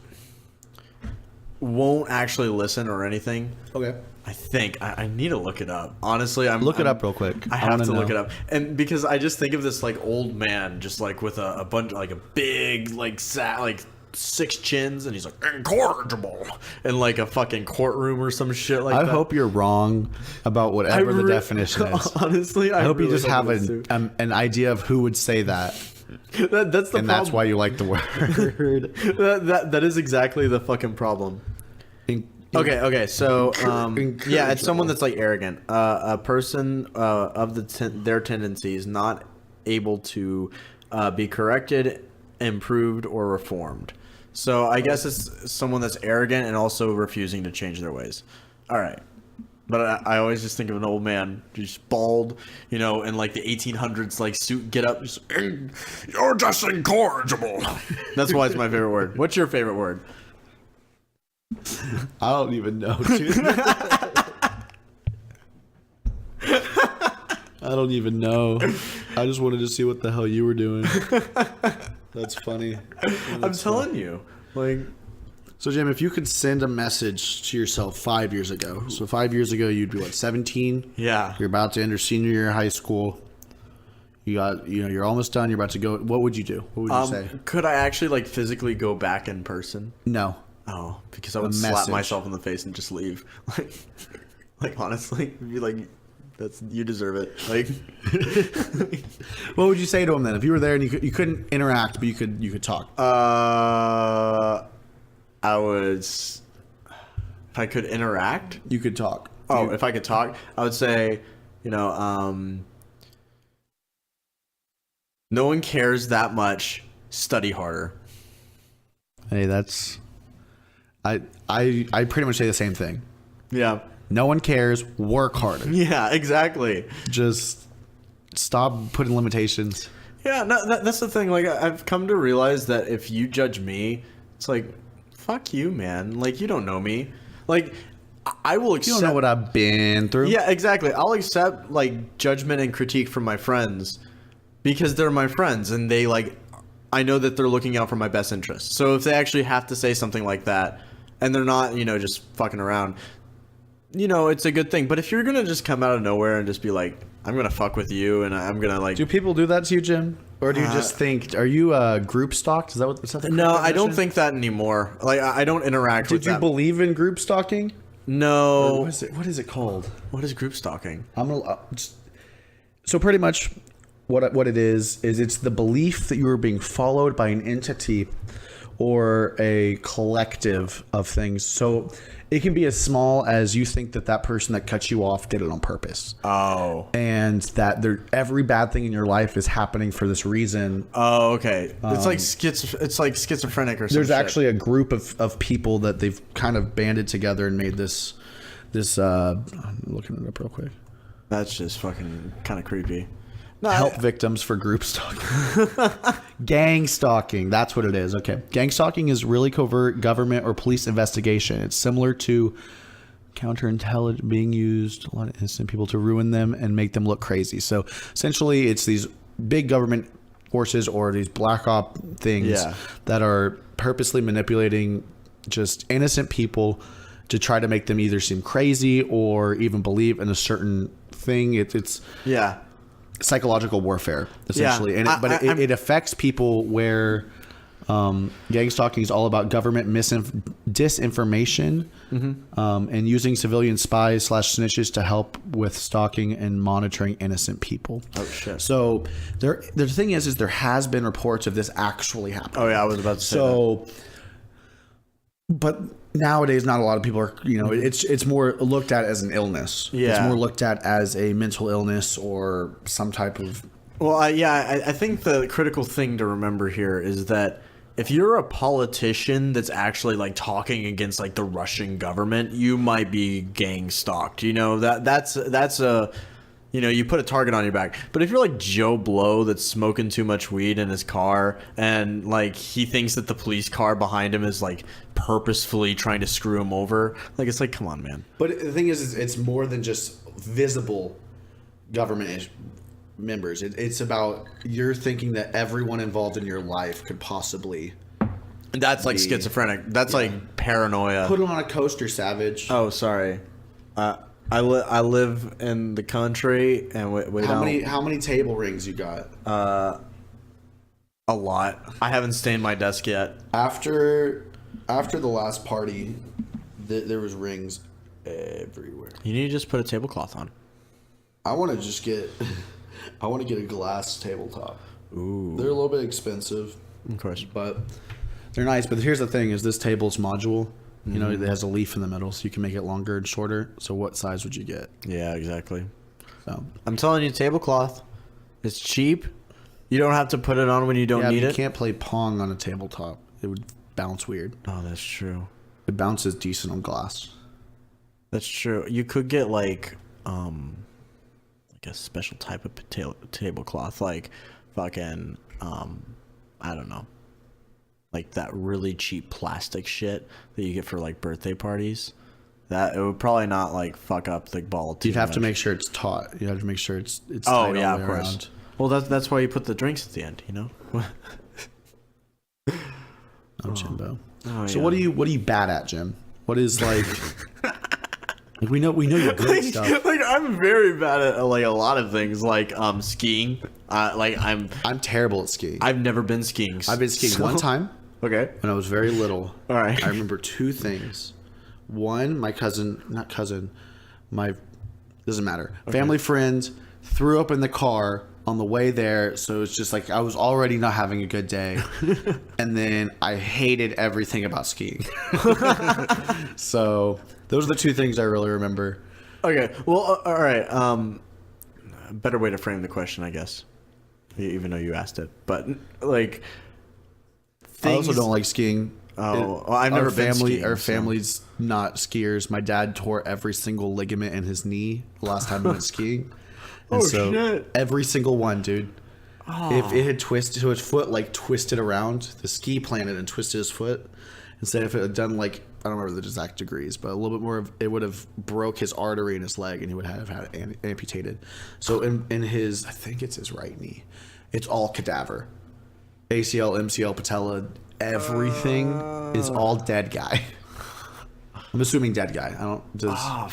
won't actually listen or anything. Okay. I think I need to look it up. Honestly, Look it up real quick. I have to look it up, and because I just think of this like old man, just like with a bunch, like a big like 6 chins, and he's like incorrigible in like a fucking courtroom or some shit like that. I hope you're wrong about whatever the definition is. Honestly, I hope you just have an idea of who would say that. That's the problem. That's why you like the word. that is exactly the fucking problem. Okay. So, yeah, it's someone that's like arrogant. A person of their tendencies not able to be corrected, improved, or reformed. So I guess it's someone that's arrogant and also refusing to change their ways. All right. But I always just think of an old man, just bald, in like the 1800s, like suit, get up. Just, you're just incorrigible. That's why it's my favorite word. What's your favorite word? I don't even know, dude. I don't even know. I just wanted to see what the hell you were doing. That's funny. I'm telling you. Like, so, Jim, if you could send a message to yourself 5 years ago. So 5 years ago, you'd be, 17? Yeah. You're about to enter senior year of high school. You're almost done. You're about to go. What would you do? What would you say? Could I actually, like, physically go back in person? No. Oh, because I would slap myself in the face and just leave. Like honestly, be like, you deserve it. Like, what would you say to him then if you were there and you couldn't interact, but you could talk? I was. If I could interact, you could talk. Oh, if I could talk, I would say, no one cares that much. Study harder. Hey, that's. I pretty much say the same thing. Yeah. No one cares. Work harder. Yeah, exactly. Just stop putting limitations. Yeah, no, that's the thing. Like, I've come to realize that if you judge me, it's like, fuck you, man. Like, you don't know me. Like, I will accept. You don't know what I've been through. Yeah, exactly. I'll accept, like, judgment and critique from my friends because they're my friends and they, like, I know that they're looking out for my best interests. So if they actually have to say something like that and they're not, just fucking around, it's a good thing. But if you're going to just come out of nowhere and just be like, I'm going to fuck with you and I'm going to like... Do people do that to you, Jim? Or do you just think, are you group stalked? Is that what the No, I don't think that anymore. Like, I don't interact with that. Did you believe in group stalking? No. What is it called? What is group stalking? So pretty much what it is it's the belief that you are being followed by an entity or a collective of things. So it can be as small as you think that person that cut you off did it on purpose. Oh. And that every bad thing in your life is happening for this reason. Oh, okay. It's like schizophrenic or something. There's actually a group of people that they've kind of banded together and made this I'm looking it up real quick. That's just fucking kind of creepy. No, help victims for group stalking. Gang stalking. That's what it is. Okay. Gang stalking is really covert government or police investigation. It's similar to counterintelligence being used a lot of innocent people to ruin them and make them look crazy. So essentially it's these big government forces or these black op things that are purposely manipulating just innocent people to try to make them either seem crazy or even believe in a certain thing. It's psychological warfare essentially, and it affects people where gang stalking is all about government disinformation, and using civilian spies / snitches to help with stalking and monitoring innocent people. Oh shit! So the thing is there has been reports of this actually happening. Oh yeah, I was about to say that. But nowadays, not a lot of people are. It's more looked at as an illness. Yeah, it's more looked at as a mental illness or some type of. Well, I think the critical thing to remember here is that if you're a politician that's actually like talking against like the Russian government, you might be gang stalked. That's a. You put a target on your back. But if you're like Joe Blow that's smoking too much weed in his car and like he thinks that the police car behind him is like purposefully trying to screw him over, like it's like, come on, man. But the thing is it's more than just visible government members. It's about you're thinking that everyone involved in your life could possibly. That's like schizophrenic. That's like paranoia. Put it on a coaster, Savage. Oh, sorry. I live in the country, and how many table rings you got? A lot. I haven't stained my desk yet. After the last party, there was rings everywhere. You need to just put a tablecloth on. I want to just get a glass tabletop. Ooh. They're a little bit expensive, of course, but they're nice. But here's the thing: is this table's modular. It has a leaf in the middle, so you can make it longer and shorter. So what size would you get? Yeah, exactly. So I'm telling you, tablecloth. It's cheap. You don't have to put it on when you don't need it. You can't play Pong on a tabletop. It would bounce weird. Oh, that's true. It bounces decent on glass. That's true. You could get like a special type of tablecloth, like fucking I don't know. Like that really cheap plastic shit that you get for like birthday parties. That it would probably not like fuck up the ball too You'd have much. to make sure it's taut. You have to make sure it's tight oh yeah, all the of way course. Around. Well, that's why you put the drinks at the end. Jimbo. Oh, so yeah. what are you bad at, Jim? What is like? we know you're good at stuff. Like I'm very bad at like a lot of things, like skiing. I'm terrible at skiing. I've never been skiing. I've been skiing one time. Okay. When I was very little. All right. I remember two things. One, my doesn't matter. Okay. Family friend threw up in the car on the way there, so it's just like I was already not having a good day. And then I hated everything about skiing. So those are the two things I really remember. Okay. Well, all right. A better way to frame the question, I guess, even though you asked it, but like. I also don't like skiing. Oh, I've never been skiing. Our family's not skiers. My dad tore every single ligament in his knee the last time he went skiing. And shit. Every single one, dude. Oh. If it had twisted, so his foot like twisted around, the ski planted and twisted his foot. Instead, if it had done like, I don't remember the exact degrees, but a little bit more of it would have broke his artery in his leg and he would have had it amputated. So in his, I think it's his right knee, it's all cadaver. ACL, MCL, patella, everything is all dead guy. I'm assuming dead guy. I don't. Does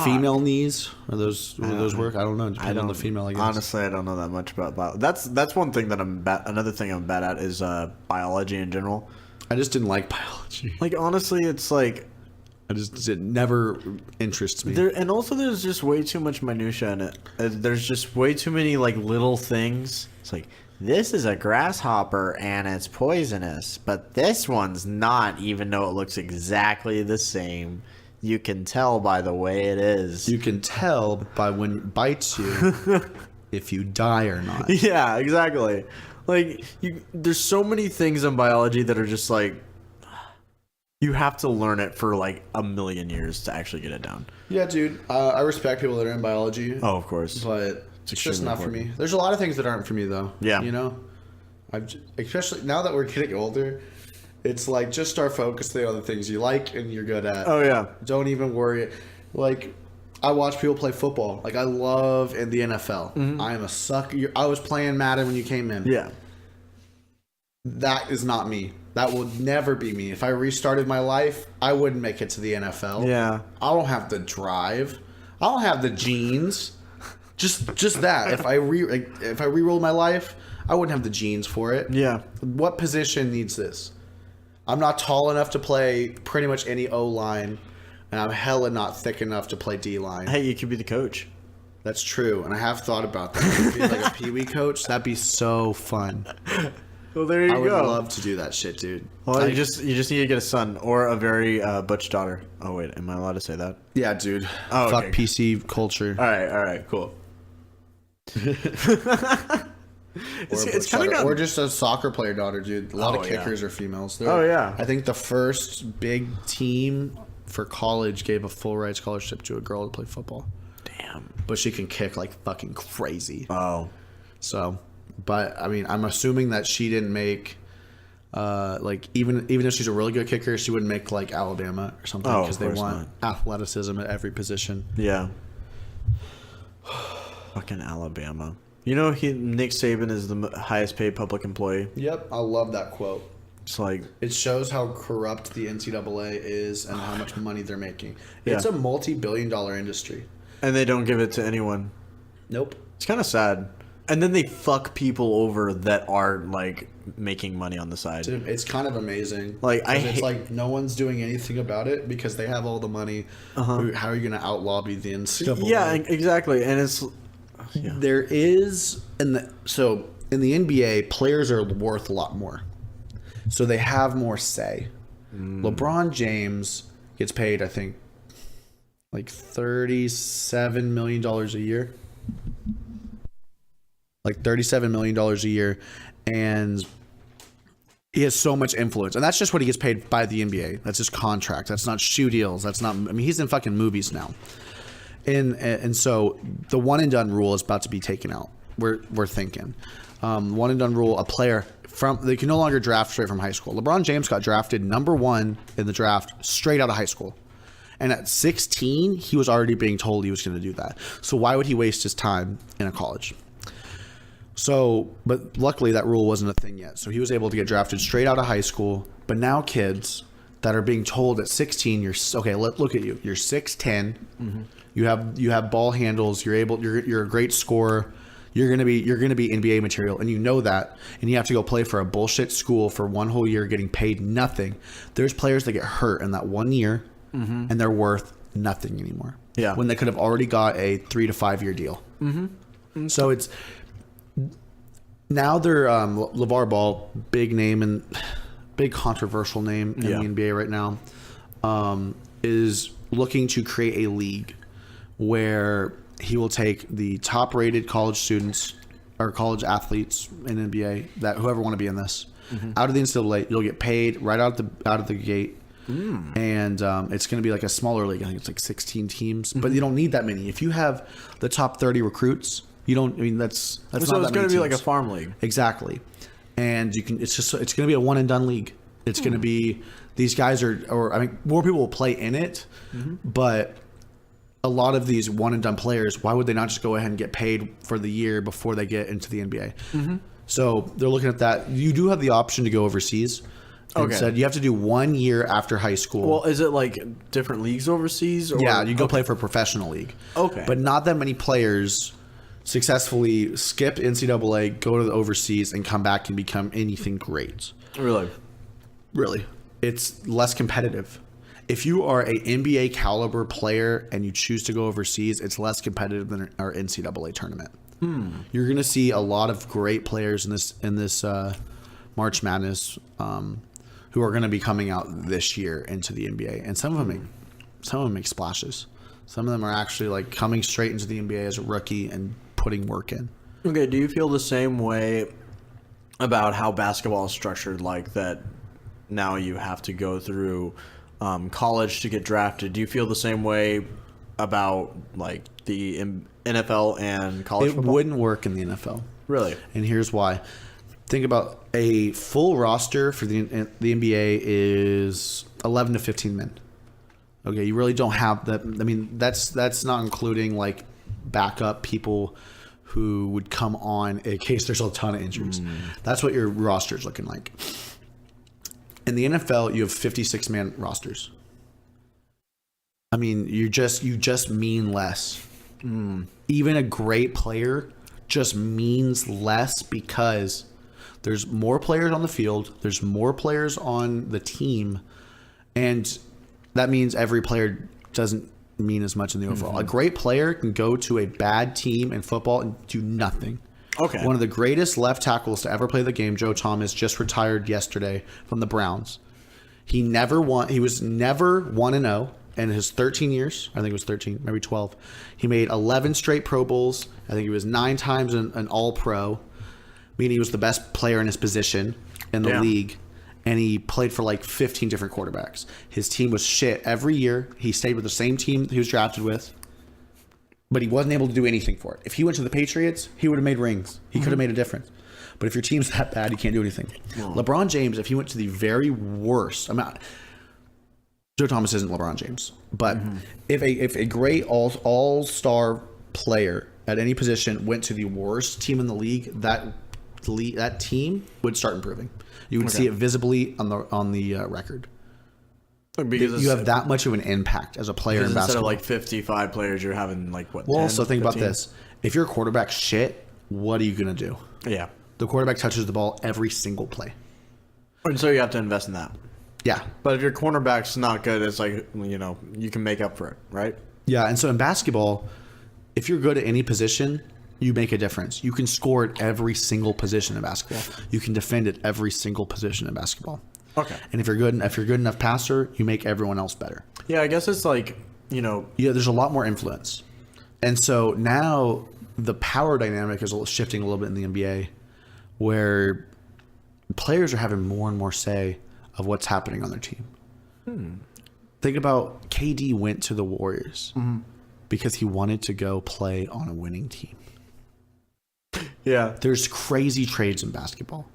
female knees or those work? I don't know. Depending on the female, I guess. Honestly, I don't know that much about bio. That's one thing that I'm bad. Another thing I'm bad at is biology in general. I just didn't like biology. Like honestly, it's like it never interests me. And also, there's just way too much minutia in it. There's just way too many like little things. It's like. This is a grasshopper and it's poisonous, but this one's not, even though it looks exactly the same. You can tell by the way it is. You can tell by when it bites you if you die or not. Yeah, exactly. Like, there's so many things in biology that are just like, you have to learn it for like a million years to actually get it down. Yeah, dude. I respect people that are in biology. Oh, of course. But... It's just not important. For me. There's a lot of things that aren't for me, though. Yeah. Especially now that we're getting older, it's like just start focusing on the things you like and you're good at. Oh, yeah. Don't even worry. Like, I watch people play football. Like, I love in the NFL. Mm-hmm. I am a sucker. I was playing Madden when you came in. Yeah. That is not me. That will never be me. If I restarted my life, I wouldn't make it to the NFL. Yeah. I don't have the drive. I don't have the genes. Just that. If I re-rolled my life, I wouldn't have the genes for it. Yeah. What position needs this? I'm not tall enough to play pretty much any O-line, and I'm hella not thick enough to play D-line. Hey, you could be the coach. That's true, and I have thought about that. Being like a Pee-wee coach, that'd be so fun. Well, there you go. I would love to do that shit, dude. Well, you just need to get a son or a very butch daughter. Oh wait, am I allowed to say that? Yeah, dude. Oh, Fuck okay. PC culture. All right, cool. It's kind of or just a soccer player daughter, dude. A lot of kickers are females. Yeah. I think the first big team for college gave a full ride scholarship to a girl to play football. Damn. But she can kick like fucking crazy. Oh. So, but I mean, I'm assuming that she didn't make, like even if she's a really good kicker, she wouldn't make like Alabama or something because they want athleticism at every position. Yeah. Fucking Alabama. You know, Nick Saban is the highest paid public employee. Yep, I love that quote. It's like it shows how corrupt the NCAA is and how much money they're making. Yeah. It's a multi-billion-dollar industry, and they don't give it to anyone. Nope. It's kind of sad. And then they fuck people over that are like making money on the side. Dude, it's kind of amazing. Like it's like no one's doing anything about it because they have all the money. How are you going to outlobby the NCAA? Yeah, exactly. And it's there is in the NBA, players are worth a lot more, so they have more say. LeBron James gets paid, I think, like $37 million a year. Like $37 million a year, and he has so much influence, and that's just what he gets paid by the NBA. That's his contract. That's not shoe deals. That's not. I mean, he's in fucking movies now, and so the one and done rule is about to be taken out. We're thinking, one and done rule. A player they can no longer draft straight from high school. LeBron James got drafted number 1 in the draft straight out of high school. And at 16, he was already being told he was going to do that. So why would he waste his time in a college? So, but luckily that rule wasn't a thing yet. So he was able to get drafted straight out of high school. But now kids that are being told at 16, look at you. You're 6'10". Mm-hmm. You have ball handles. You're a great scorer. You're gonna be NBA material, and you know that. And you have to go play for a bullshit school for one whole year, getting paid nothing. There's players that get hurt in that 1 year, and they're worth nothing anymore. Yeah, when they could have already got a 3 to 5 year deal. Mm-hmm. So it's. Now they're LeVar Ball, big name and big controversial name in the NBA right now, is looking to create a league where he will take the top-rated college students or college athletes in NBA that whoever want to be in this out of the NCAA. You'll get paid right out of the gate, and it's going to be like a smaller league. I think it's like 16 teams, but you don't need that many. If you have the top 30 recruits. You don't. I mean, that's so not. So it's going to be like a farm league, exactly. And you can. It's going to be a one and done league. It's going to be these guys more people will play in it, but a lot of these one and done players. Why would they not just go ahead and get paid for the year before they get into the NBA? So they're looking at that. You do have the option to go overseas. Okay. Said you have to do 1 year after high school. Well, is it like different leagues overseas? Or? Yeah, you go play for a professional league. Okay, but not that many players successfully skip NCAA, go to the overseas, and come back and become anything great. Really. It's less competitive. If you are a NBA caliber player and you choose to go overseas, it's less competitive than our NCAA tournament. You're going to see a lot of great players in this March Madness who are going to be coming out this year into the NBA, and some of them make splashes. Some of them are actually like coming straight into the NBA as a rookie and putting work in. Okay, do you feel the same way about how basketball is structured, like that now you have to go through college to get drafted? Do you feel the same way about like the NFL and college football? It wouldn't work in the NFL. Really? And here's why. Think about a full roster for the NBA is 11 to 15 men. Okay, you really don't have that. I mean, that's not including like backup people who would come on in case there's a ton of injuries. That's what your roster is looking like. In the NFL, you have 56-man rosters. I mean, you just mean less. Even a great player just means less because there's more players on the field, there's more players on the team, and that means every player doesn't mean as much in the overall. A great player can go to a bad team in football and do nothing. Okay. One of the greatest left tackles to ever play the game, Joe Thomas, just retired yesterday from the Browns. He was never 1-0 in his 13 years. I think it was 13, maybe 12. He made 11 straight Pro Bowls. I think he was 9 times an All-Pro, meaning he was the best player in his position in the league. And he played for like 15 different quarterbacks. His team was shit every year. He stayed with the same team he was drafted with, but he wasn't able to do anything for it. If he went to the Patriots, he would have made rings. He could have made a difference. But if your team's that bad, you can't do anything. LeBron James, if he went to the very worst, Joe Thomas isn't LeBron James, but if a great all-star player at any position went to the worst team in the league, that team would start improving. You would see it visibly on the record. Because you have that much of an impact as a player in basketball. Instead of like 55 players, you're having like what? Well, 10, also think 15? about this: if your quarterback's shit, what are you gonna do? Yeah, the quarterback touches the ball every single play, and so you have to invest in that. Yeah, but if your cornerback's not good, it's like you can make up for it, right? Yeah, and so in basketball, if you're good at any position, you make a difference. You can score at every single position in basketball. You can defend at every single position in basketball. Okay. And if you're good enough passer, you make everyone else better. Yeah, I guess it's like, Yeah, there's a lot more influence. And so now the power dynamic is shifting a little bit in the NBA, where players are having more and more say of what's happening on their team. Think about KD went to the Warriors because he wanted to go play on a winning team. Yeah. There's crazy trades in basketball.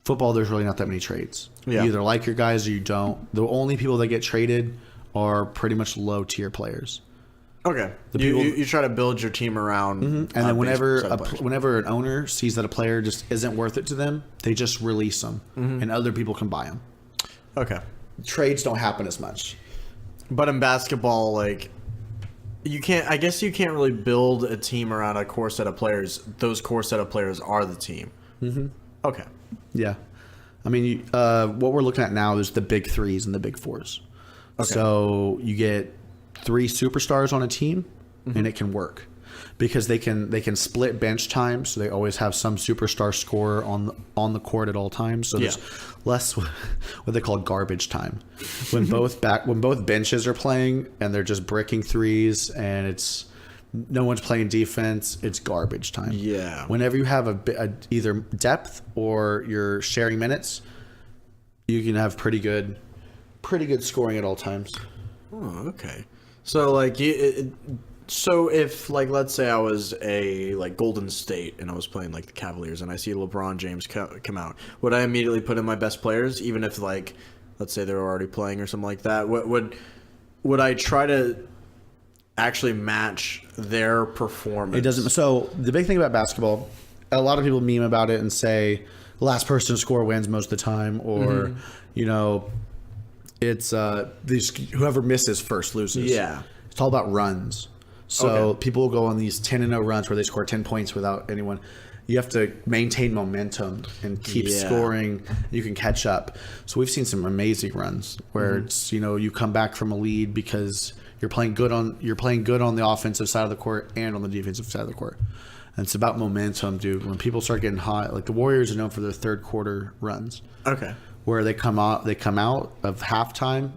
Football, there's really not that many trades. Yeah. You either like your guys or you don't. The only people that get traded are pretty much low-tier players. Okay. You try to build your team around. And then whenever an owner sees that a player just isn't worth it to them, they just release them, and other people can buy them. Okay. Trades don't happen as much. But in basketball, like, I guess you can't really build a team around a core set of players. Those core set of players are the team. Okay. Yeah. I mean, what we're looking at now is the big threes and the big fours. Okay. So you get 3 superstars on a team, and it can work because they can split bench time, so they always have some superstar scorer on the court at all times. So there's less what they call garbage time when both benches are playing and they're just bricking threes and it's no one's playing defense. It's garbage time. Yeah. Whenever you have a either depth or you're sharing minutes, you can have pretty good scoring at all times. Oh, okay. So like so if like let's say I was a like Golden State and I was playing like the Cavaliers and I see LeBron James come out, would I immediately put in my best players even if like let's say they were already playing or something like that? Would I try to actually match their performance? It doesn't. So the big thing about basketball, a lot of people meme about it and say the last person to score wins most of the time, or it's whoever misses first loses. Yeah, it's all about runs. So people will go on these 10-0 runs where they score 10 points without anyone. You have to maintain momentum and keep scoring. You can catch up. So we've seen some amazing runs where it's you come back from a lead because you're playing good on the offensive side of the court and on the defensive side of the court. And it's about momentum, dude. When people start getting hot, like the Warriors are known for their third quarter runs. Okay. Where they come out of halftime,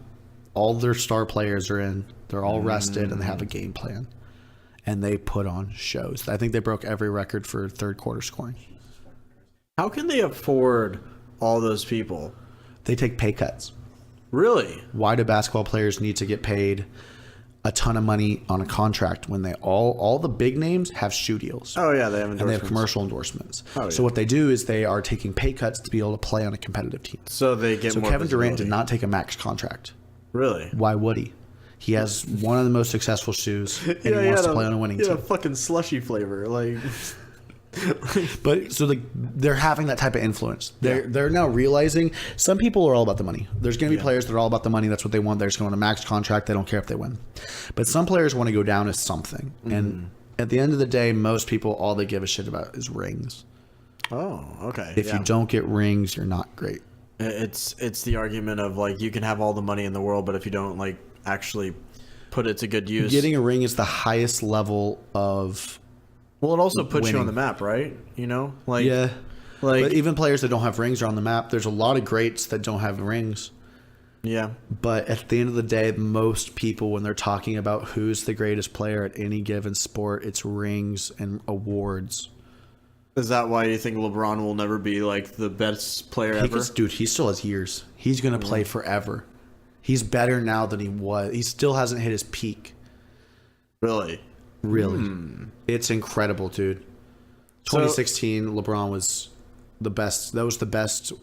all their star players are in. They're all rested and they have a game plan. And they put on shows. I think they broke every record for third quarter scoring. How can they afford all those people? They take pay cuts. Really? Why do basketball players need to get paid a ton of money on a contract when they all the big names have shoe deals? Oh yeah, they have endorsements. And they have commercial endorsements. Oh, yeah. So what they do is they are taking pay cuts to be able to play on a competitive team. So they get more Kevin Durant visibility. did not take a max contract. Really? Why would he? He has one of the most successful shoes, and he wants to play on a winning team. Yeah, fucking slushy flavor. Like, But so they're having that type of influence. They're now realizing some people are all about the money. There's going to be players that are all about the money. That's what they want. They're just going on a max contract. They don't care if they win. But some players want to go down as something. And at the end of the day, most people, all they give a shit about is rings. Oh, okay. If you don't get rings, you're not great. It's the argument of like you can have all the money in the world, but if you don't like actually put it to good use. Getting a ring is the highest level of. Well, it also puts you winning. on the map, right? You know, like Yeah. like But even players that don't have rings are on the map. There's a lot of greats that don't have rings. yeah. But at the end of the day, most people, when they're talking about who's the greatest player at any given sport, it's rings and awards. Is that why you think LeBron will never be like the best player ever? Dude, he still has years. He's going to play forever. He's better now than he was. He still hasn't hit his peak. Really? Really. It's incredible, dude. 2016, LeBron was the best. That was the best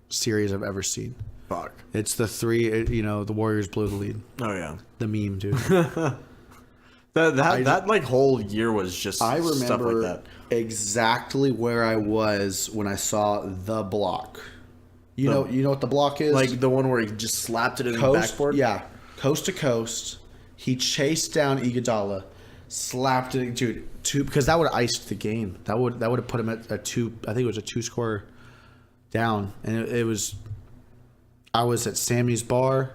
series I've ever seen. Fuck. It's the three, the Warriors blew the lead. Oh yeah. The meme, dude. That like whole year was just I stuff remember like that. exactly where I was when I saw the block. You know what the block is? Like the one where he just slapped it in the backboard? Yeah. Coast to coast. He chased down Iguodala, slapped it, dude, because that would have iced the game. That would have put him at a 2, I think it was a 2-score down. And it was I was at Sammy's bar.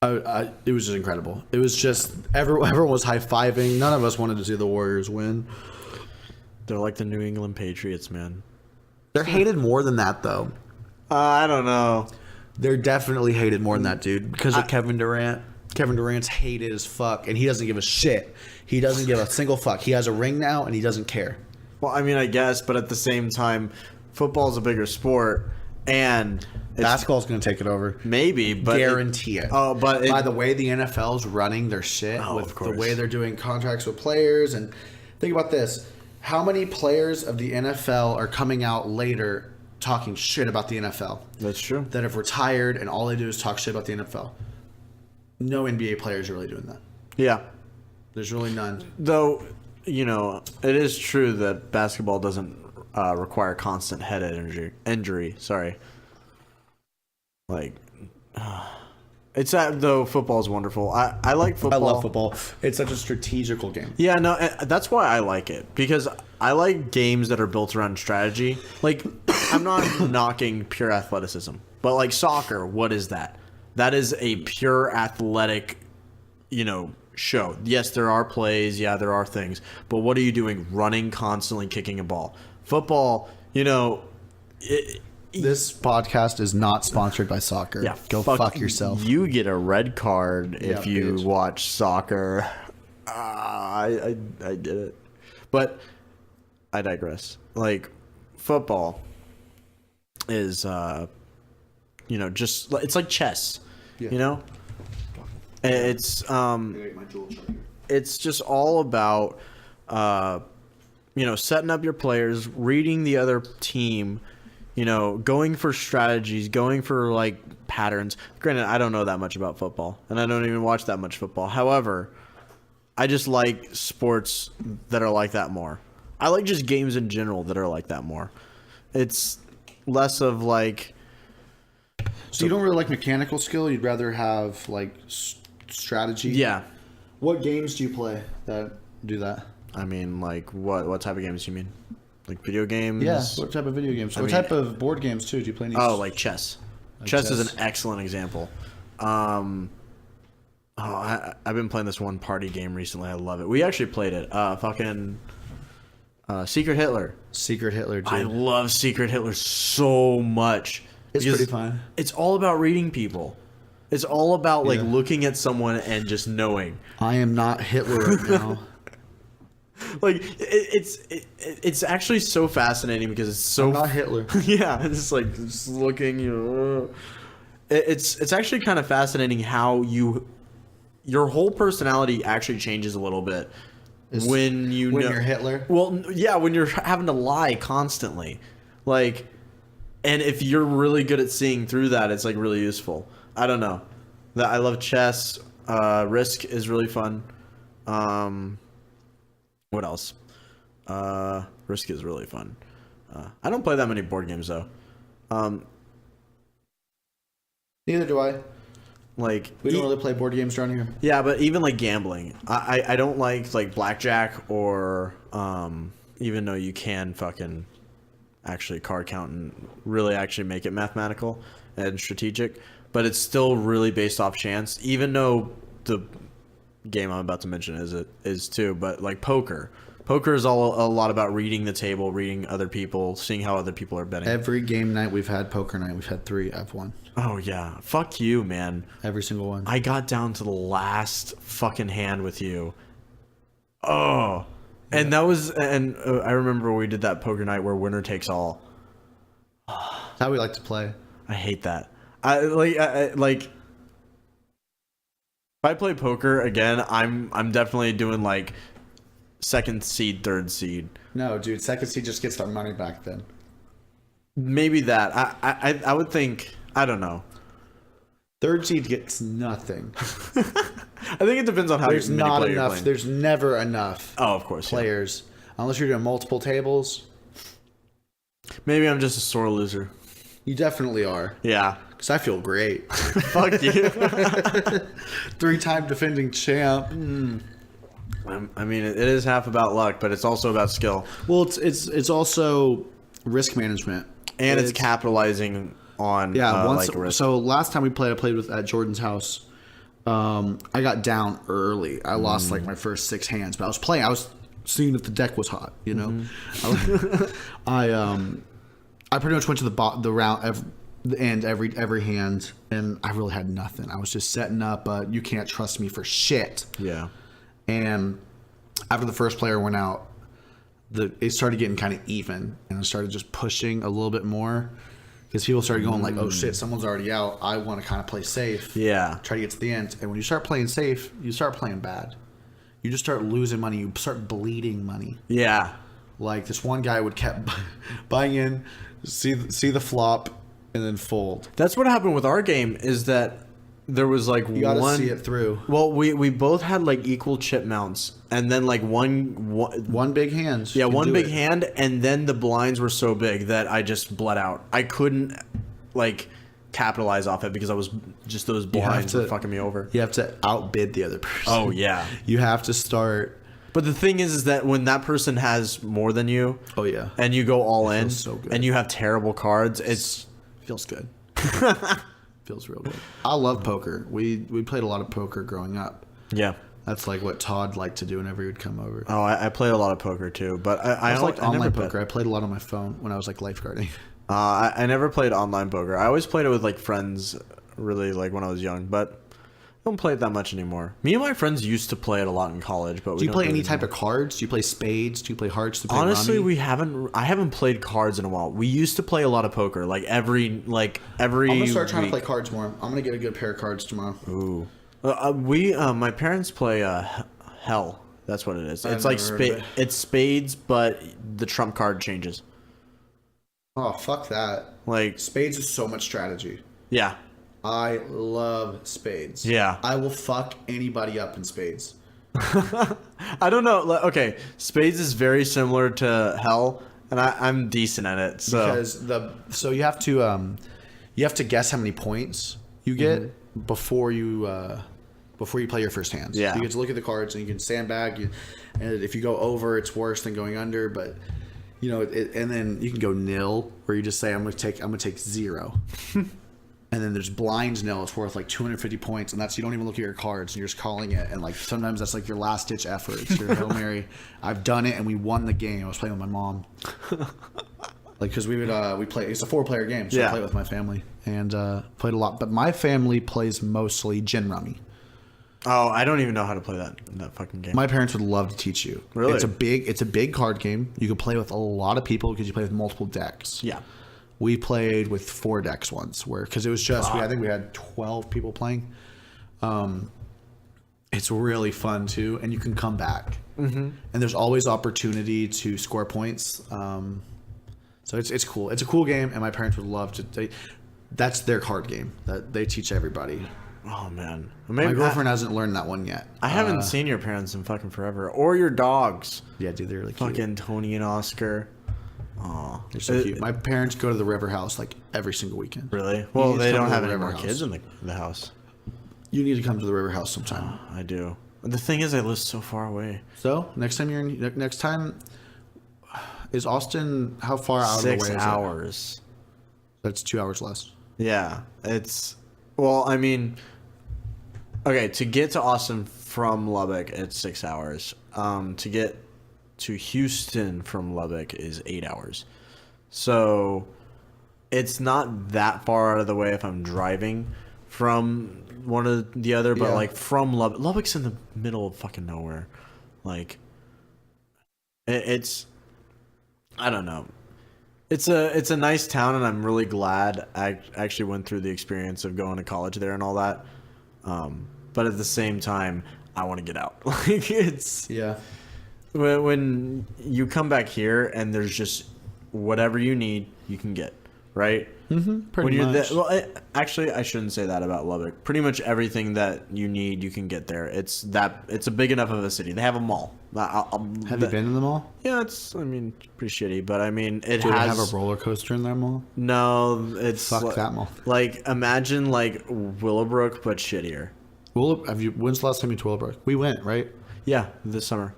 It was just incredible. It was just everyone was high-fiving. None of us wanted to see the Warriors win. They're like the New England Patriots, man. They're hated more than that, though. I don't know. They're definitely hated more than that, dude, because of Kevin Durant. Kevin Durant's hated as fuck, and he doesn't give a shit. He doesn't give a single fuck. He has a ring now, and he doesn't care. Well, I mean, I guess, but at the same time, football's a bigger sport, and Basketball's going to take it over. Maybe, but guarantee it. Oh, but by the way the NFL's running their shit with the way they're doing contracts with players, and think about this: how many players of the NFL are coming out later talking shit about the NFL? That's true. That have retired and all they do is talk shit about the NFL. No NBA players are really doing that. Yeah, there's really none. Though, it is true that basketball doesn't require constant head injury. Sorry. Like, it's that though. Football is wonderful. I like football. I love football. It's such a strategical game. Yeah, no, that's why I like it, because I like games that are built around strategy. Like, I'm not knocking pure athleticism, but like soccer, what is that? That is a pure athletic, show. Yes, there are plays. Yeah, there are things. But what are you doing? Running constantly, kicking a ball. Football, this podcast is not sponsored by soccer. Yeah, go fuck yourself. You get a red card if you watch soccer. I did it, but I digress. Like, football is just it's like chess. It's just all about setting up your players, reading the other team, going for strategies, going for like patterns. Granted, I don't know that much about football, and I don't even watch that much football. However, I just like sports that are like that more. I like just games in general that are like that more. It's less of like. So you don't really like mechanical skill? You'd rather have like strategy? Yeah. What games do you play that do that? I mean, like what type of games do you mean? Like video games? Yeah. What type of video games? What type of board games too? Do you play any? Oh, like chess. Chess is an excellent example. I've been playing this one party game recently. I love it. We actually played it. Secret Hitler. Secret Hitler, dude. I love Secret Hitler so much. It's pretty fun. It's all about reading people. It's all about like looking at someone and just knowing. I am not Hitler right now. Like it's actually so fascinating because it's so. I'm not Hitler. Yeah, it's like just looking. It's actually kind of fascinating how your whole personality actually changes a little bit when you're Hitler. Well, yeah, when you're having to lie constantly, like. And if you're really good at seeing through that, it's like really useful. I don't know. I love chess. Risk is really fun. What else? Risk is really fun. I don't play that many board games though. Neither do I. Like we don't really play board games around here. Yeah, but even like gambling, I don't like blackjack or even though you can fucking actually card count and really actually make it mathematical and strategic, but it's still really based off chance. Even though the game I'm about to mention is too, but like poker is a lot about reading the table, reading other people, seeing how other people are betting. Every game night we've had poker night, we've had 3. I've won. Oh yeah, fuck you, man. Every single one. I got down to the last fucking hand with you. Oh, yeah. And that was, and I remember we did that poker night where winner takes all. That's how we like to play. I hate that. I like. If I play poker again, I'm definitely doing like second seed, third seed. No, dude, second seed just gets our money back then. Maybe that. I would think. I don't know. Third seed gets nothing. I think it depends on how there's not enough. There's never enough. Oh, of course, players, unless you're doing multiple tables. Maybe I'm just a sore loser. You definitely are. Yeah, because I feel great. Fuck you. 3-time defending champ. I mean, it is half about luck, but it's also about skill. Well, it's also risk management, and it's capitalizing on like risk. So last time we played, I played at Jordan's house. I got down early. I lost like my first 6 hands, but I was seeing if the deck was hot. You know, I pretty much went to the round end every hand, and I really had nothing. I was just setting up. You can't trust me for shit. Yeah. And after the first player went out, it started getting kind of even, and I started just pushing a little bit more. Because people started going like, oh shit, someone's already out. I want to kind of play safe. Yeah. Try to get to the end. And when you start playing safe, you start playing bad. You just start losing money. You start bleeding money. Yeah. Like this one guy would kept buying in, see the flop, and then fold. That's what happened with our game is that there was like you gotta see it through. Well, we both had like equal chip mounts, and then like one big hand. Yeah, one big hand, and then the blinds were so big that I just bled out. I couldn't like capitalize off it because I was just those blinds were fucking me over. You have to outbid the other person. Oh yeah. You have to start. But the thing is that when that person has more than you, oh yeah, and you go all in, so good. And you have terrible cards, feels good. Feels real good. I love poker. We played a lot of poker growing up. Yeah. That's like what Todd liked to do whenever he would come over. Oh, I played a lot of poker too, but I like online poker. I played a lot on my phone when I was like lifeguarding. I never played online poker. I always played it with like friends, really like when I was young, but I don't play it that much anymore. Me and my friends used to play it a lot in college, but do you play any type of cards? Do you play spades? Do you play hearts? Do you play Honestly, rummy? I haven't played cards in a while. We used to play a lot of poker, like every. I'm gonna start trying to play cards more. I'm gonna get a good pair of cards tomorrow. Ooh, my parents play Hell. That's what it is. It's like it's spades, but the trump card changes. Oh fuck that! Like spades is so much strategy. Yeah. I love spades. Yeah. I will fuck anybody up in spades. I don't know. Okay, spades is very similar to Hell, and I'm decent at it. So because you have to guess how many points you get before you play your first hands. Yeah. You get to look at the cards and you can sandbag. And if you go over, it's worse than going under. But and then you can go nil, where you just say I'm gonna take 0. And then there's blind nil. It's worth like 250 points, and that's you don't even look at your cards. And you're just calling it, and like sometimes that's like your last ditch effort. It's your Hail Mary. I've done it, and we won the game. I was playing with my mom, like because we play. It's a 4-player game, so I play with my family and played a lot. But my family plays mostly gin rummy. Oh, I don't even know how to play that fucking game. My parents would love to teach you. Really, it's a big card game. You can play with a lot of people because you play with multiple decks. Yeah. We played with 4 decks once, because it was just I think we had 12 people playing. It's really fun too, and you can come back. Mm-hmm. And there's always opportunity to score points. So it's cool. It's a cool game, and my parents would love to. That's their card game that they teach everybody. Oh man, My girlfriend hasn't learned that one yet. I haven't seen your parents in fucking forever, or your dogs. Yeah, dude, they're really cute. Fucking Tony and Oscar. Oh, they're so cute. My parents go to the river house like every single weekend. Really? Well, they don't have any more kids in the house. You need to come to the river house sometime. I do. The thing is, I live so far away. So next time, is Austin how far out of the way? 6 hours. That's 2 hours less. Yeah, it's. Well, I mean, okay, to get to Austin from Lubbock, it's 6 hours. To get to Houston from Lubbock is 8 hours. So it's not that far out of the way if I'm driving from one to the other, but like from Lubbock's in the middle of fucking nowhere. Like, it's, I don't know. It's a nice town, and I'm really glad I actually went through the experience of going to college there and all that. But at the same time, I want to get out. Like, it's when you come back here and there's just whatever you need, you can get, right? Pretty much. Actually, I shouldn't say that about Lubbock. Pretty much everything that you need, you can get there. It's a big enough of a city. They have a mall. Have you been in the mall? Yeah, it's pretty shitty, but I mean, Do they have a roller coaster in their mall? No, it's Fuck that mall. Like, imagine like Willowbrook but shittier. When's the last time you to Willowbrook? We went, right? Yeah, this summer.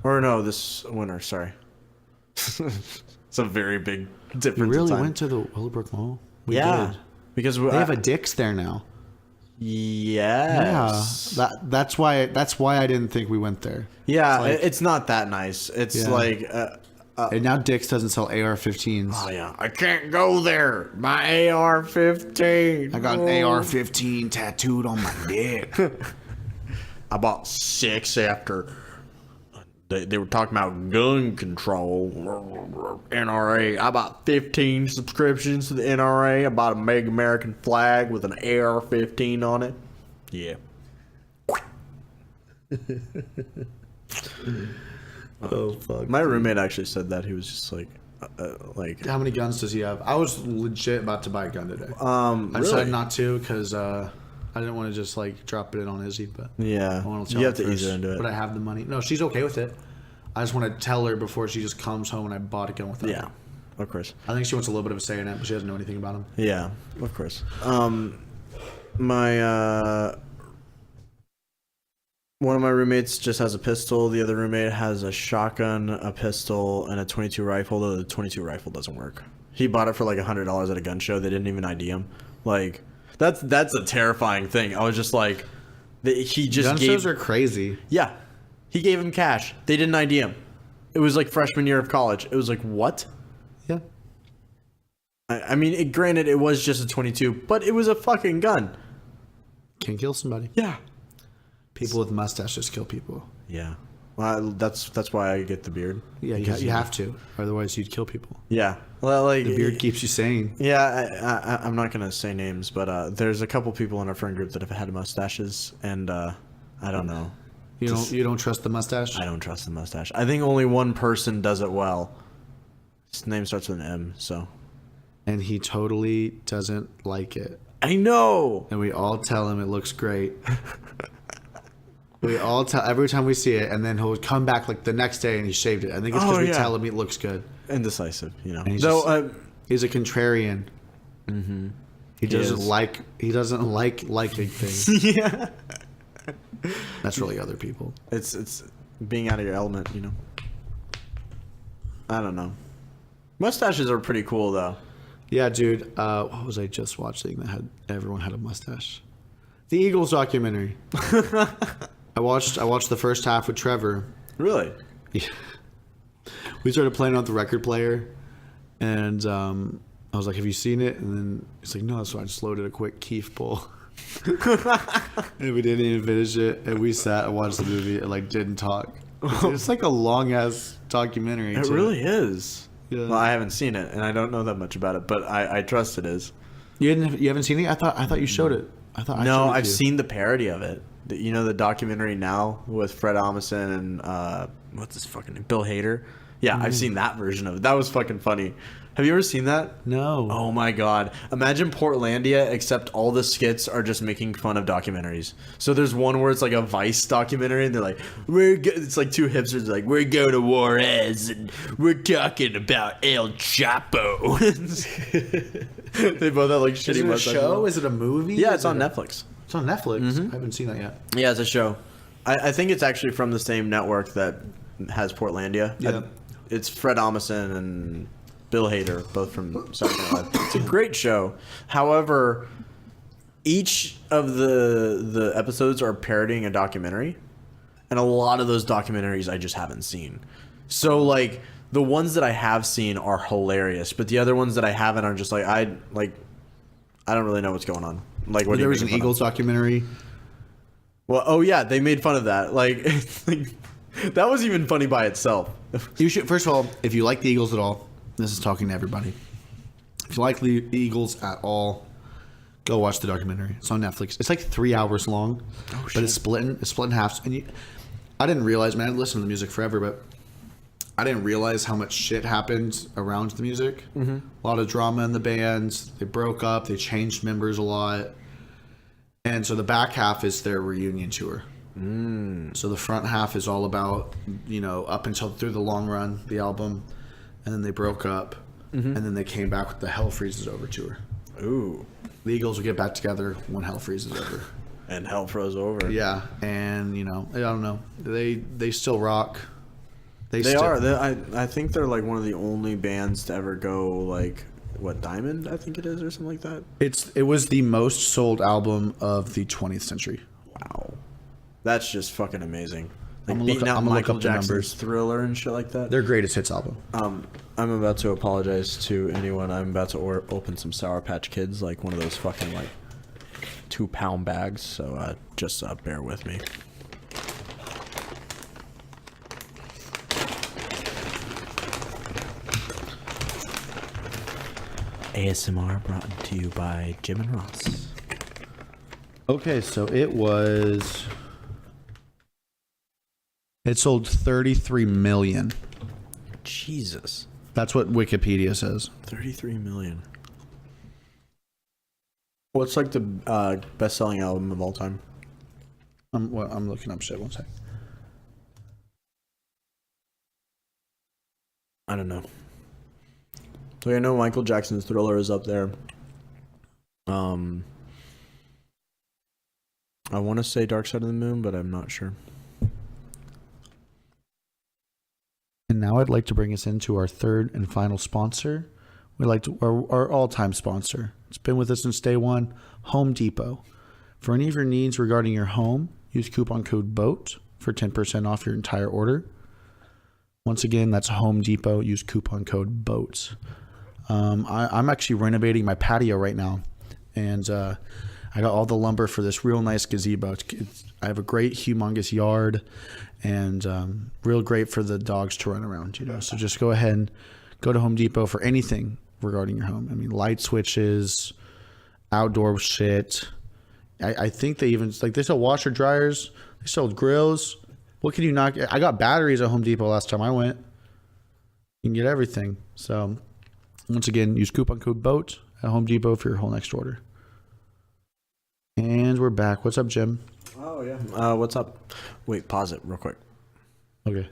Or no, this winter. Sorry. It's a very big difference. We really went to the Willowbrook Mall. We did. Because they have a Dick's there now. Yes. Yeah, that's why I didn't think we went there. Yeah, it's not that nice. It's like and now Dick's doesn't sell AR-15s. Oh yeah, I can't go there. My AR-15. I got an AR-15 tattooed on my dick. I bought 6 after they were talking about gun control. NRA. I bought 15 subscriptions to the NRA. I bought a Make American flag with an AR-15 on it. Yeah. Oh fuck! My roommate actually said that. He was just like how many guns does he have? I was legit about to buy a gun today. I decided not to because I didn't want to just like drop it in on Izzy, but yeah, I want to tell you her have to first, ease her into it. But I have the money. No, she's okay with it. I just want to tell her before she just comes home and I bought a gun with her. Yeah, of course. I think she wants a little bit of a say in it, but she doesn't know anything about them. Yeah, of course. My one of my roommates just has a pistol. The other roommate has a shotgun, a pistol, and a .22 rifle. Though the .22 rifle doesn't work. He bought it for like $100 at a gun show. They didn't even ID him. Like, that's a terrifying thing. I was just like, he just gun shows are crazy. Yeah, he gave him cash. They didn't ID him. It was like freshman year of college. It was like, what? Yeah. I mean, granted, it was just a .22, but it was a fucking gun. Can kill somebody. Yeah. People with mustaches kill people. Yeah. Well, that's why I get the beard. Yeah, you have to. Otherwise, you'd kill people. Yeah. Well, like, the beard keeps you sane. Yeah, I'm not going to say names, but there's a couple people in our friend group that have had mustaches, and I don't know. You don't trust the mustache? I don't trust the mustache. I think only one person does it well. His name starts with an M, so. And he totally doesn't like it. I know. And we all tell him it looks great. We all tell every time we see it, and then he'll come back like the next day and he shaved it. I think it's because we tell him it looks good. Indecisive, you know. He's a contrarian. Mm-hmm. He doesn't like liking things. Yeah. That's really other people. It's being out of your element, you know. I don't know. Mustaches are pretty cool though. Yeah, dude. What was I just watching that everyone had a mustache? The Eagles documentary. I watched the first half with Trevor. Really? Yeah. We started playing on the record player, and I was like, "Have you seen it?" And then he's like, "No." So I just loaded a quick Keef pull. And we didn't even finish it, and we sat and watched the movie and like didn't talk. It's like a long ass documentary. It really is. Yeah. Well, I haven't seen it, and I don't know that much about it, but I trust it is. You haven't seen it? I thought you showed it. No, I've seen the parody of it. You know, the documentary Now with Fred Armisen and what's his fucking name? Bill Hader. Yeah, I've seen that version of it. That was fucking funny. Have you ever seen that? No. Oh my god. Imagine Portlandia, except all the skits are just making fun of documentaries. So there's one where it's like a Vice documentary, and they're like, it's like two hipsters like, we're going to Juarez, and we're talking about El Chapo. They both have like shitty Is it a mustaches. show? Is it a movie? Yeah, it's on Netflix. It's on Netflix. I haven't seen that yet. Yeah, it's a show. I think it's actually from the same network that has Portlandia. Yeah. It's Fred Armisen and Bill Hader, both from Saturday Night Live. It's a great show. However, each of the episodes are parodying a documentary, and a lot of those documentaries I just haven't seen. So like the ones that I have seen are hilarious, but the other ones that I haven't are just like I don't really know what's going on. Like what There was an Eagles documentary. Well, oh yeah, they made fun of that. Like that was even funny by itself. You should, first of all, if you like the Eagles at all, this is talking to everybody. If you like the Eagles at all, go watch the documentary. It's on Netflix. It's like 3 hours long, but it's split in half. And I didn't realize, man, I'd listened to the music forever, but I didn't realize how much shit happened around the music. Mm-hmm. A lot of drama in the bands. They broke up. They changed members a lot. And so the back half is their reunion tour. So the front half is all about, up until through the long run, the album, and then they broke up, and then they came back with the Hell Freezes Over tour. Ooh. The Eagles will get back together when Hell freezes over. And Hell froze over. Yeah, and I don't know, they still rock. They are. I think they're like one of the only bands to ever go like Diamond, I think it is, or something like that. It was the most sold album of the 20th century. Wow. That's just fucking amazing. Like I'm beating out Michael the Jackson's numbers. Thriller and shit like that. Their greatest hits album. I'm about to apologize to anyone. I'm about to open some Sour Patch Kids, like one of those fucking like 2-pound bags. So just bear with me. ASMR brought to you by Jim and Ross. Okay, so it sold 33 million. Jesus. That's what Wikipedia says. 33 million. What's like the best-selling album of all time? I'm looking up shit. One sec. I don't know. So I know Michael Jackson's Thriller is up there. I want to say Dark Side of the Moon, but I'm not sure. And now I'd like to bring us into our third and final sponsor. We like to our all-time sponsor. It's been with us since day one, Home Depot. For any of your needs regarding your home, use coupon code BOAT for 10% off your entire order. Once again, that's Home Depot. Use coupon code BOAT. I'm actually renovating my patio right now, and I got all the lumber for this real nice gazebo. I have a great, humongous yard, and real great for the dogs to run around. So just go ahead and go to Home Depot for anything regarding your home. I mean, light switches, outdoor shit. I think they even they sell washer dryers. They sell grills. What can you not get? I got batteries at Home Depot last time I went. You can get everything. So once again, use coupon code BOAT at Home Depot for your whole next order. And we're back. What's up, Jim? Oh, yeah. What's up? Wait, pause it real quick. Okay.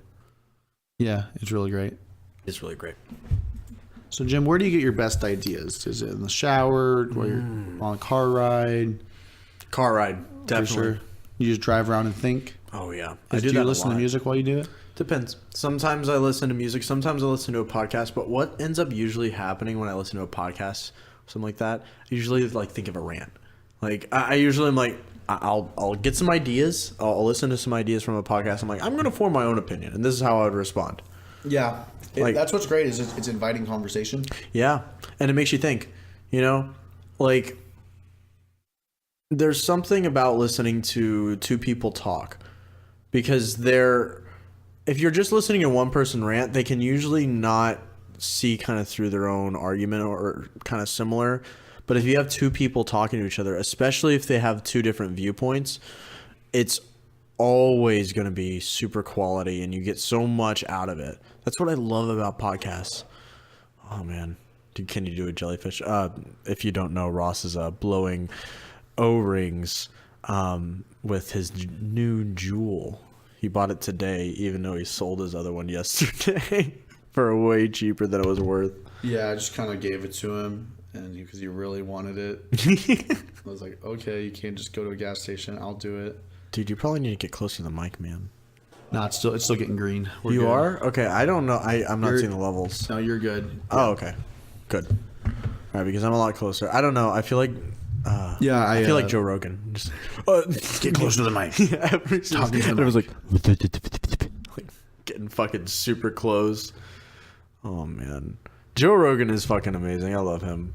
Yeah, it's really great. It's really great. So, Jim, where do you get your best ideas? Is it in the shower, while you're on a car ride? Car ride, definitely. For sure. You just drive around and think? Oh, yeah. Do you listen to music while you do it? Depends. Sometimes I listen to music. Sometimes I listen to a podcast. But what ends up usually happening when I listen to a podcast, something like that, I usually think of a rant. Like I usually am like, I'll get some ideas. I'll listen to some ideas from a podcast. I'm like, I'm going to form my own opinion, and this is how I would respond. Yeah. That's what's great is it's inviting conversation. Yeah, and it makes you think. Like there's something about listening to two people talk, because if you're just listening to one person rant, they can usually not see kind of through their own argument or kind of similar. But if you have two people talking to each other, especially if they have two different viewpoints, it's always going to be super quality, and you get so much out of it. That's what I love about podcasts. Oh, man. Can you do a jellyfish? If you don't know, Ross is blowing O-rings with his new jewel. He bought it today, even though he sold his other one yesterday for way cheaper than it was worth. Yeah, I just kind of gave it to him, and because he really wanted it, I was like, okay, you can't just go to a gas station. I'll do it. Dude, you probably need to get closer to the mic, man. No, it's still getting green. We're you good. are? Okay, I don't know. I'm not seeing the levels. No, you're good. Oh, okay. Good. All right, because I'm a lot closer. I don't know. I feel like... I feel like Joe Rogan. Just Get closer to the mic. Talking to the mic. It was like getting fucking super close. Oh, man. Joe Rogan is fucking amazing. I love him.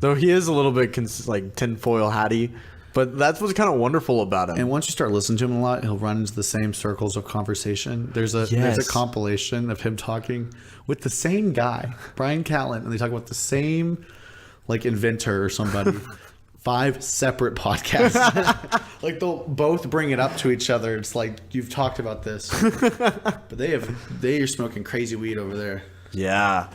Though he is a little bit like tinfoil hatty. But that's what's kind of wonderful about him. And once you start listening to him a lot, he'll run into the same circles of conversation. There's a compilation of him talking with the same guy, Brian Callen, and they talk about the same like inventor or somebody. 5 separate podcasts. Like they'll both bring it up to each other. It's like you've talked about this, but they are smoking crazy weed over there. Yeah.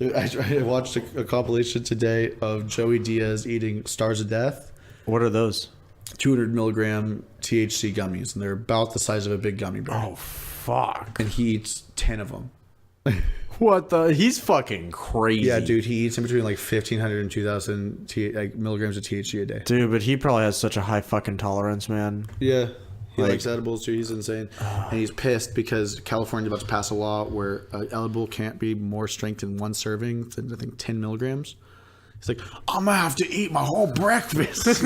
I watched a compilation today of Joey Diaz eating Stars of Death. What are those? 200 milligram THC gummies, and they're about the size of a big gummy bear. Oh, fuck. And he eats 10 of them. What the? He's fucking crazy. Yeah, dude, he eats in between like 1,500 and 2,000 milligrams of THC a day. Dude, but he probably has such a high fucking tolerance, man. Yeah. He likes edibles too. He's insane. And he's pissed because California's about to pass a law where an edible can't be more strength in one serving than, I think, 10 milligrams. He's like, I'm going to have to eat my whole breakfast.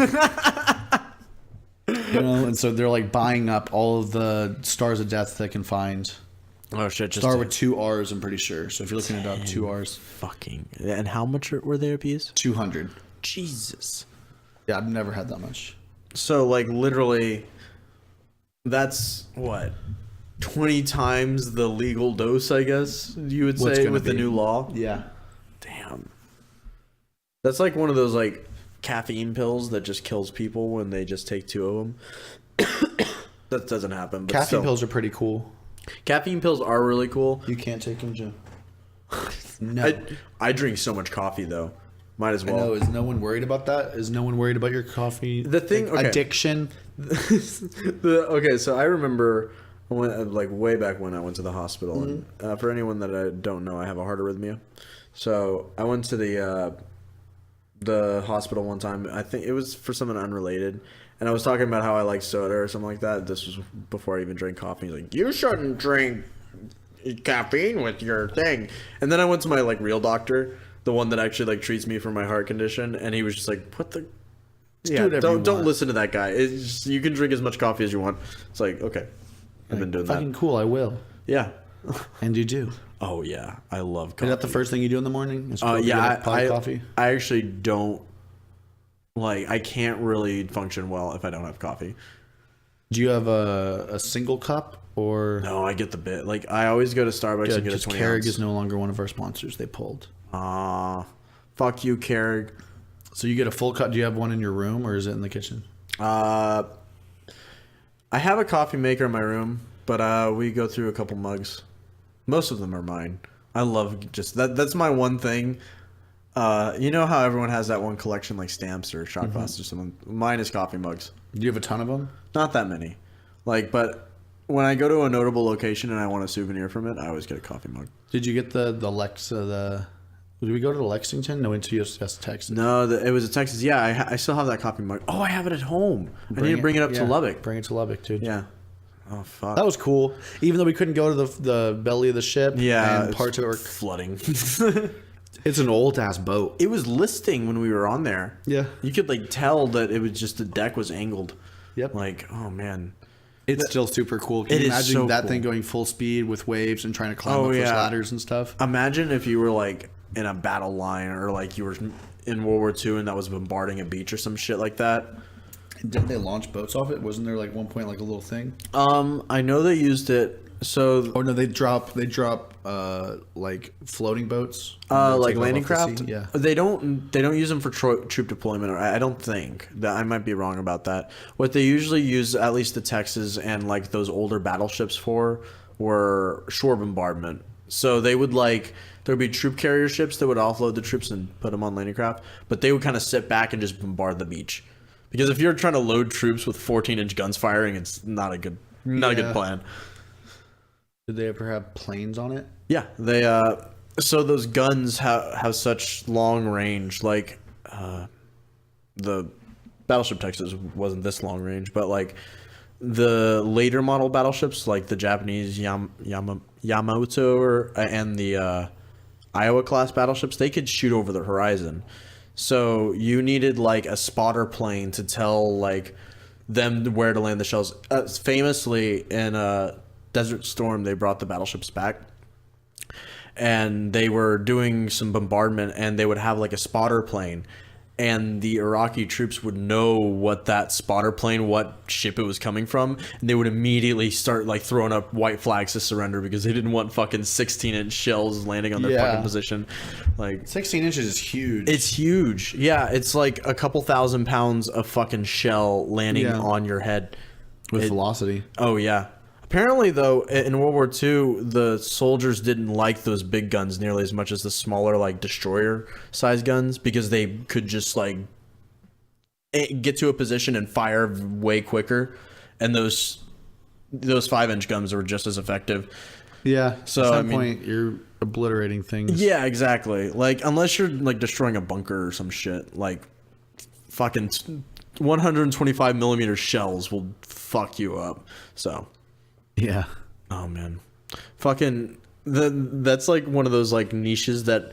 And so they're like buying up all of the Stars of Death they can find. Oh, shit. Just Start with 2 R's, I'm pretty sure. So if you're looking it up, 2 R's. Fucking. And how much were they a piece? 200. Jesus. Yeah, I've never had that much. So, like, literally, that's what? 20 times the legal dose, I guess you would say, with the new law? Yeah. Damn. That's like one of those, like, caffeine pills that just kills people when they just take 2 of them. That doesn't happen. But Caffeine pills are pretty cool. Caffeine pills are really cool. You can't take them, Jim. No. I drink so much coffee, though. Might as well. I know. Is no one worried about that? Is no one worried about your coffee addiction? Okay, so I remember like way back when I went to the hospital. Mm-hmm. And for anyone that I don't know, I have a heart arrhythmia. So I went to the hospital one time. I think it was for something unrelated. And I was talking about how I like soda or something like that. This was before I even drank coffee. He's like, you shouldn't drink caffeine with your thing. And then I went to my like real doctor, the one that actually like treats me for my heart condition, and he was just like, what the? Yeah, don't listen to that guy. It's just, you can drink as much coffee as you want. It's like, okay, I've been doing that. Fucking cool, I will. Yeah. And you do. Oh yeah, I love coffee. Is that the first thing you do in the morning? Yeah, coffee. I actually don't. Like, I can't really function well if I don't have coffee. Do you have a single cup or? No, I get the bit. Like, I always go to Starbucks and get a 20 Keurig ounce. is no longer one of our sponsors. They pulled. Fuck you, Keurig. So you get a full cup. Do you have one in your room or is it in the kitchen? I have a coffee maker in my room, but we go through a couple mugs. Most of them are mine. I love just that. That's my one thing. You know how everyone has that one collection like stamps or shot glasses or something? Mine is coffee mugs. Do you have a ton of them? Not that many. Like, but when I go to a notable location and I want a souvenir from it, I always get a coffee mug. Did you get the did we go to Lexington? No, into just Texas. No, it was a Texas. Yeah, I still have that coffee mug. Oh, I have it at home. I need to bring it up to Lubbock. Bring it to Lubbock, dude. Yeah. Oh, fuck. That was cool. Even though we couldn't go to the belly of the ship. Yeah. And parts of it flooding. It's an old ass boat. It was listing when we were on there. Yeah. You could like tell that it was just the deck was angled. Yep. Like, oh man. It's still super cool. Can you imagine so that cool. thing going full speed with waves and trying to climb up those ladders and stuff? Imagine if you were like in a battle line or like you were in World War II and that was bombarding a beach or some shit like that. Didn't they launch boats off it? Wasn't there like one point like a little thing? I know they used it. So or no, they drop like floating boats, like landing craft. Yeah, they don't use them for troop deployment. I don't think that. I might be wrong about that. What they usually use, at least the Texas and like those older battleships for, were shore bombardment. So they would like there would be troop carrier ships that would offload the troops and put them on landing craft, but they would kind of sit back and just bombard the beach. Because if you're trying to load troops with 14-inch guns firing, it's not a good plan. Did they ever have planes on it? Yeah, they so those guns have such long range. Like the Battleship Texas wasn't this long range, but like the later model battleships, like the Japanese Yamato and the Iowa class battleships, they could shoot over the horizon. So you needed like a spotter plane to tell like them where to land the shells. Famously in Desert Storm, they brought the battleships back, and they were doing some bombardment, and they would have like a spotter plane, and the Iraqi troops would know what that spotter plane, what ship it was coming from, and they would immediately start like throwing up white flags to surrender because they didn't want fucking 16-inch shells landing on their fucking position. Like 16 inches is huge. It's huge. Yeah, it's like a couple thousand pounds of fucking shell landing on your head with velocity. Oh yeah. Apparently, though, in World War II, the soldiers didn't like those big guns nearly as much as the smaller, like, destroyer-sized guns, because they could just, like, get to a position and fire way quicker, and those 5-inch guns were just as effective. Yeah, so, at some point, you're obliterating things. Yeah, exactly. Like, unless you're, like, destroying a bunker or some shit, like, fucking 125-millimeter shells will fuck you up, so... Yeah. Oh man, fucking that's like one of those like niches that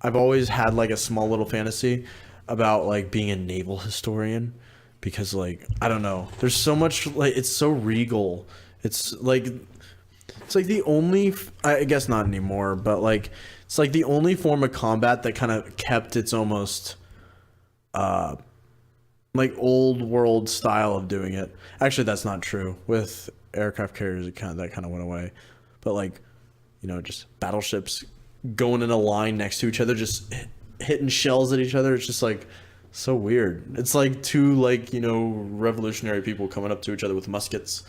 I've always had like a small little fantasy about, like being a naval historian, because like I don't know, there's so much, like it's so regal. It's like the only, I guess not anymore, but like it's like the only form of combat that kind of kept its almost like old world style of doing it. Actually, that's not true. With aircraft carriers, that kind of went away. But like, you know, just battleships going in a line next to each other, just hitting shells at each other. It's just like so weird. It's like two, like, you know, revolutionary people coming up to each other with muskets.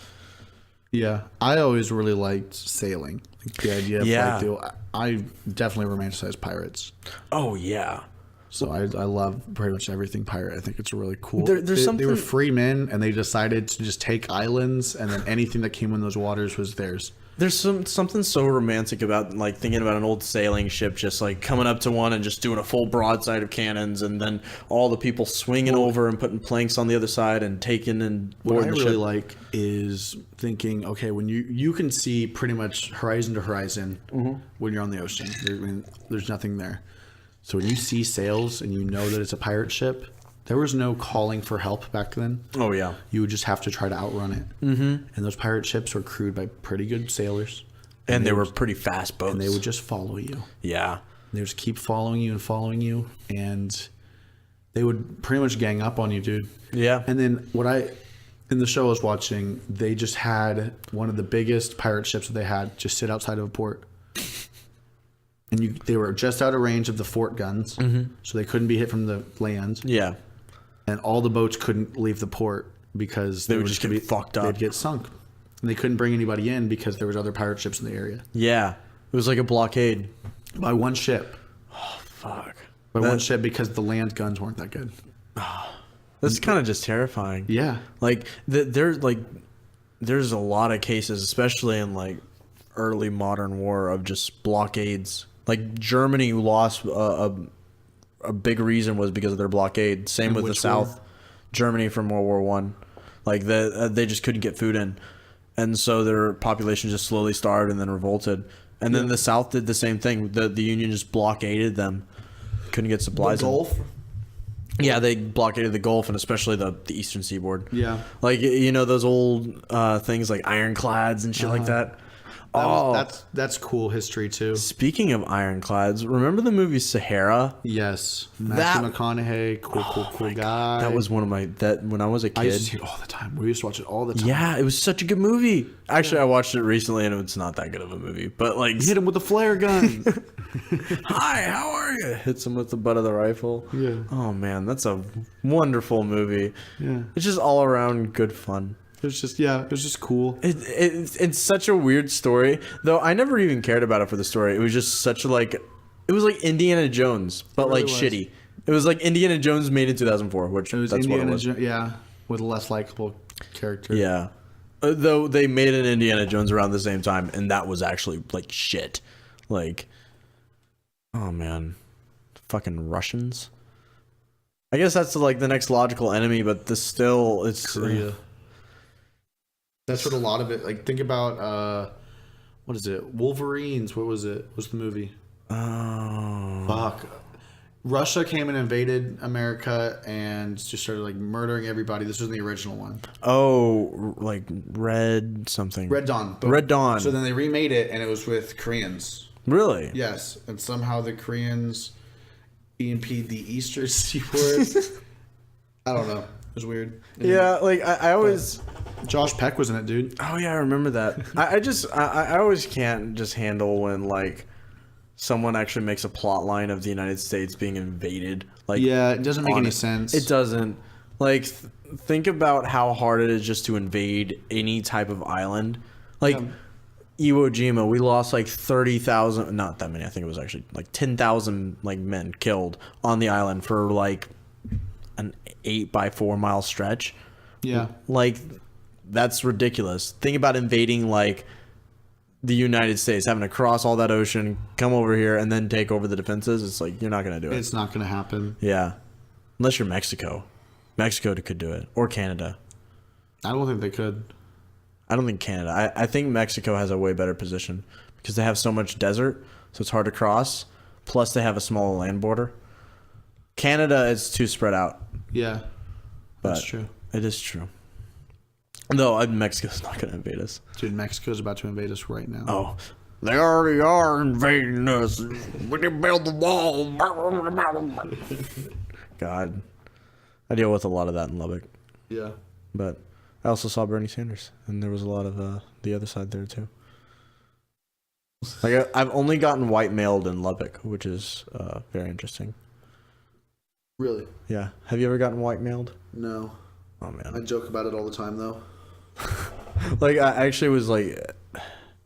Yeah, I always really liked sailing. Like the idea of like I definitely romanticize pirates. Oh yeah. So I love pretty much everything pirate. I think it's really cool. There's something... They were free men, and they decided to just take islands, and then anything that came in those waters was theirs. There's something so romantic about like thinking about an old sailing ship just like coming up to one and just doing a full broadside of cannons, and then all the people swinging over and putting planks on the other side and taking and boarding the ship. What I really like is thinking, okay, when you can see pretty much horizon to horizon when you're on the ocean. There's nothing there. So when you see sails and you know that it's a pirate ship, there was no calling for help back then. Oh, yeah. You would just have to try to outrun it. Mm-hmm. And those pirate ships were crewed by pretty good sailors. And they were pretty fast boats. And they would just follow you. Yeah. They would just keep following you. And they would pretty much gang up on you, dude. Yeah. And then in the show I was watching, they just had one of the biggest pirate ships that they had just sit outside of a port. And they were just out of range of the fort guns, so they couldn't be hit from the land. Yeah. And all the boats couldn't leave the port because they would just get fucked up. They'd get sunk. And they couldn't bring anybody in because there was other pirate ships in the area. Yeah. It was like a blockade. By one ship. Oh, fuck. By one ship because the land guns weren't that good. That's kind of just terrifying. Yeah. Like, there's a lot of cases, especially in like early modern war, of just blockades. Like Germany lost a big reason was because of their blockade. Same with the South. Germany from World War One, like they just couldn't get food in, and so their population just slowly starved and then revolted. And then the South did the same thing. The Union just blockaded them, couldn't get supplies. The Gulf. Yeah, they blockaded the Gulf and especially the eastern seaboard. Yeah, like you know those old things like ironclads and shit like that. That's cool history too. Speaking of ironclads, remember the movie Sahara? Yes, Matthew McConaughey, cool guy. That was one of when I was a kid. I used to see it all the time. We used to watch it all the time. Yeah, it was such a good movie. Actually, I watched it recently and it's not that good of a movie. But like, hit him with a flare gun. Hi, how are you? Hits him with the butt of the rifle. Yeah. Oh man, that's a wonderful movie. Yeah. It's just all around good fun. It was just cool. It's such a weird story, though. I never even cared about it for the story. It was just such like It was like Indiana Jones, but really like was. shitty. It was like Indiana Jones made in 2004, which It was that's Indiana what it was. yeah, with a less likable character. Yeah. Though they made an Indiana Jones around the same time, and that was actually like shit. Like, oh man, fucking Russians. I guess that's like the next logical enemy, but it's Korea. That's what a lot of it. Like, think about what is it? Wolverines. What was it? What's the movie? Oh, Fuck. Russia came and invaded America and just started like murdering everybody. This was the original one. oh, like Red something. Red Dawn. Red Dawn. So then they remade it, and it was with Koreans. Really? Yes, and somehow the Koreans EMP'd the Eastern Seaboard. I don't know. It was weird. Yeah, like I always. Josh Peck was in it, dude. Oh yeah, I remember that. I always can't just handle when like someone actually makes a plot line of the United States being invaded. Like, Yeah, it doesn't make any sense. It doesn't. Like, think about how hard it is just to invade any type of island. Like, Iwo Jima, we lost like 30,000, not that many, I think it was actually like 10,000 like men killed on the island for like an 8x4 mile stretch. Yeah. Like, that's ridiculous. Think about invading like the United States, having to cross all that ocean, come over here, and then take over the defenses. It's like, you're not going to do it. It's not going to happen. Yeah. Unless you're Mexico. Mexico could do it. Or Canada. I don't think they could. I don't think Canada. I think Mexico has a way better position because they have so much desert, so it's hard to cross. Plus, they have a smaller land border. Canada is too spread out. Yeah, that's But true. It is true. No, Mexico's not going to invade us. Dude, Mexico's about to invade us right now. Oh, they already are invading us. We can build the wall. God, I deal with a lot of that in Lubbock, Yeah. but I also saw Bernie Sanders, and there was a lot of the other side there too. Like I've only gotten white mailed in Lubbock, which is very interesting. Really? Yeah, have you ever gotten white mailed? No. Oh man, I joke about it all the time, though. like I actually was like.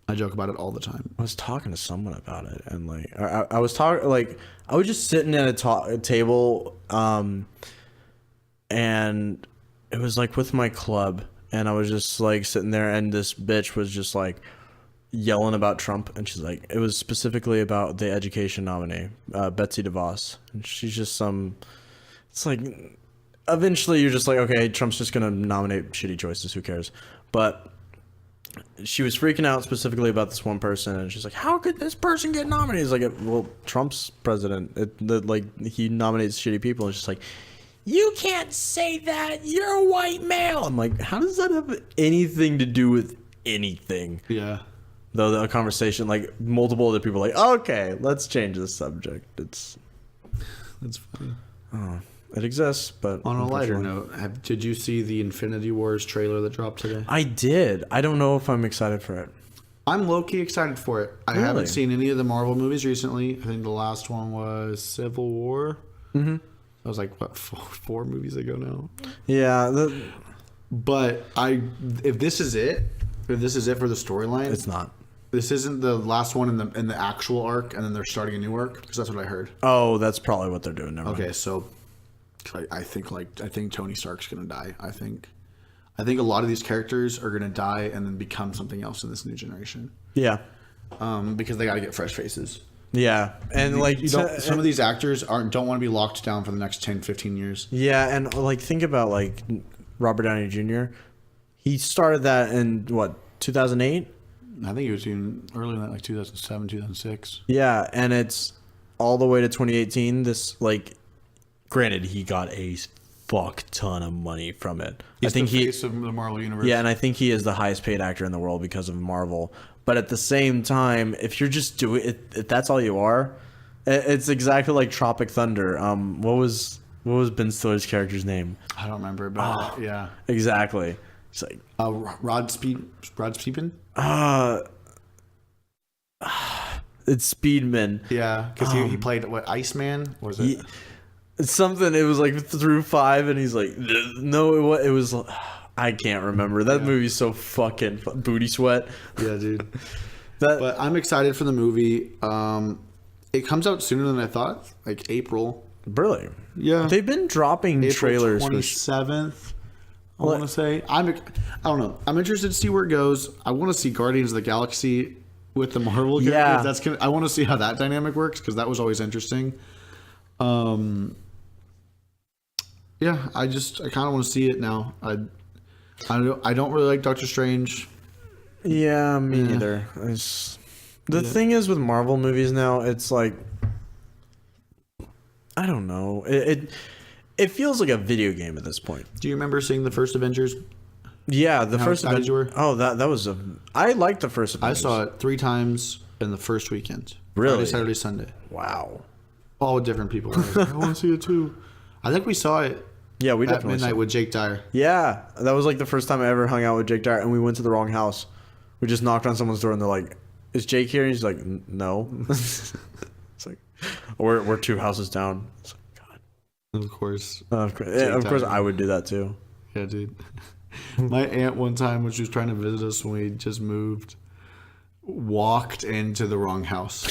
I joke about it all the time. I was talking to someone about it, and like I was talking, like I was just sitting at a table, and it was like with my club, and I was just like sitting there, and this bitch was just like yelling about Trump, and she's like, it was specifically about the education nominee, Betsy DeVos, and she's just some. It's like, eventually you're just like, okay, Trump's just gonna nominate shitty choices, who cares? But she was freaking out specifically about this one person, and she's like, how could this person get nominated? It's like, well, Trump's president. He nominates shitty people. And it's just like, you can't say that. You're a white male. I'm like, how does that have anything to do with anything? Yeah. Though the conversation, like multiple other people are like, okay, let's change the subject. That's funny. It exists, but On a lighter unfortunately- note, did you see the Infinity Wars trailer that dropped today? I did. I don't know if I'm excited for it. I'm low-key excited for it. I Really? haven't seen any of the Marvel movies recently. I think the last one was Civil War. Mm-hmm. That was like, what, four movies ago now? Yeah, But if this is it for the storyline, it's not. this isn't the last one in the actual arc, and then they're starting a new arc, because that's what I heard. Oh, that's probably what they're doing. Never mind. Okay, so I think Tony Stark's gonna die. I think a lot of these characters are gonna die and then become something else in this new generation. Yeah. Because they got to get fresh faces. Yeah, and like Some of these actors don't want to be locked down for the next 10, 15 years. yeah, and like think about like Robert Downey Jr. He started that in what 2008. I think it was even earlier than that, like 2007, 2006. Yeah, and it's all the way to 2018. This like, granted, he got a fuck ton of money from it. He's I think the face of the Marvel universe. Yeah, and I think he is the highest paid actor in the world because of Marvel. But at the same time, if you're just doing it, if that's all you are, it's exactly like Tropic Thunder. What was Ben Stiller's character's name? I don't remember, but yeah. Exactly. It's like Rod Speedman? it's Speedman. Yeah, because he played what, Iceman? Or was it? It's something. It was like through 5, and he's like, no, it was. I can't remember. That movie's so fucking booty sweat. Yeah, dude. But I'm excited for the movie. It comes out sooner than I thought, like April. Really? Yeah. They've been dropping April trailers. 27th, I want to say. I don't know. I'm interested to see where it goes. I want to see Guardians of the Galaxy with the Marvel characters. Yeah. I want to see how that dynamic works because that was always interesting. Yeah, I kind of want to see it now. I don't really like Doctor Strange. Yeah, me neither. The thing is with Marvel movies now, it's like, I don't know. It feels like a video game at this point. Do you remember seeing the first Avengers? Yeah, the first Avengers. Oh, that was I liked the first Avengers. I saw it 3 times in the first weekend. Really? Friday, Saturday, Sunday. Wow. All with different people. I want to see it too. I think we saw it. Yeah, we at definitely midnight saw it. with Jake Dyer. Yeah, that was like the first time I ever hung out with Jake Dyer, and we went to the wrong house. We just knocked on someone's door, and they're like, "Is Jake here?" And he's like, "No." It's like, we're 2 houses down. It's like, God. Of course. Of course, I would do that too. Yeah, dude. My aunt one time, when she was trying to visit us when we just moved, walked into the wrong house.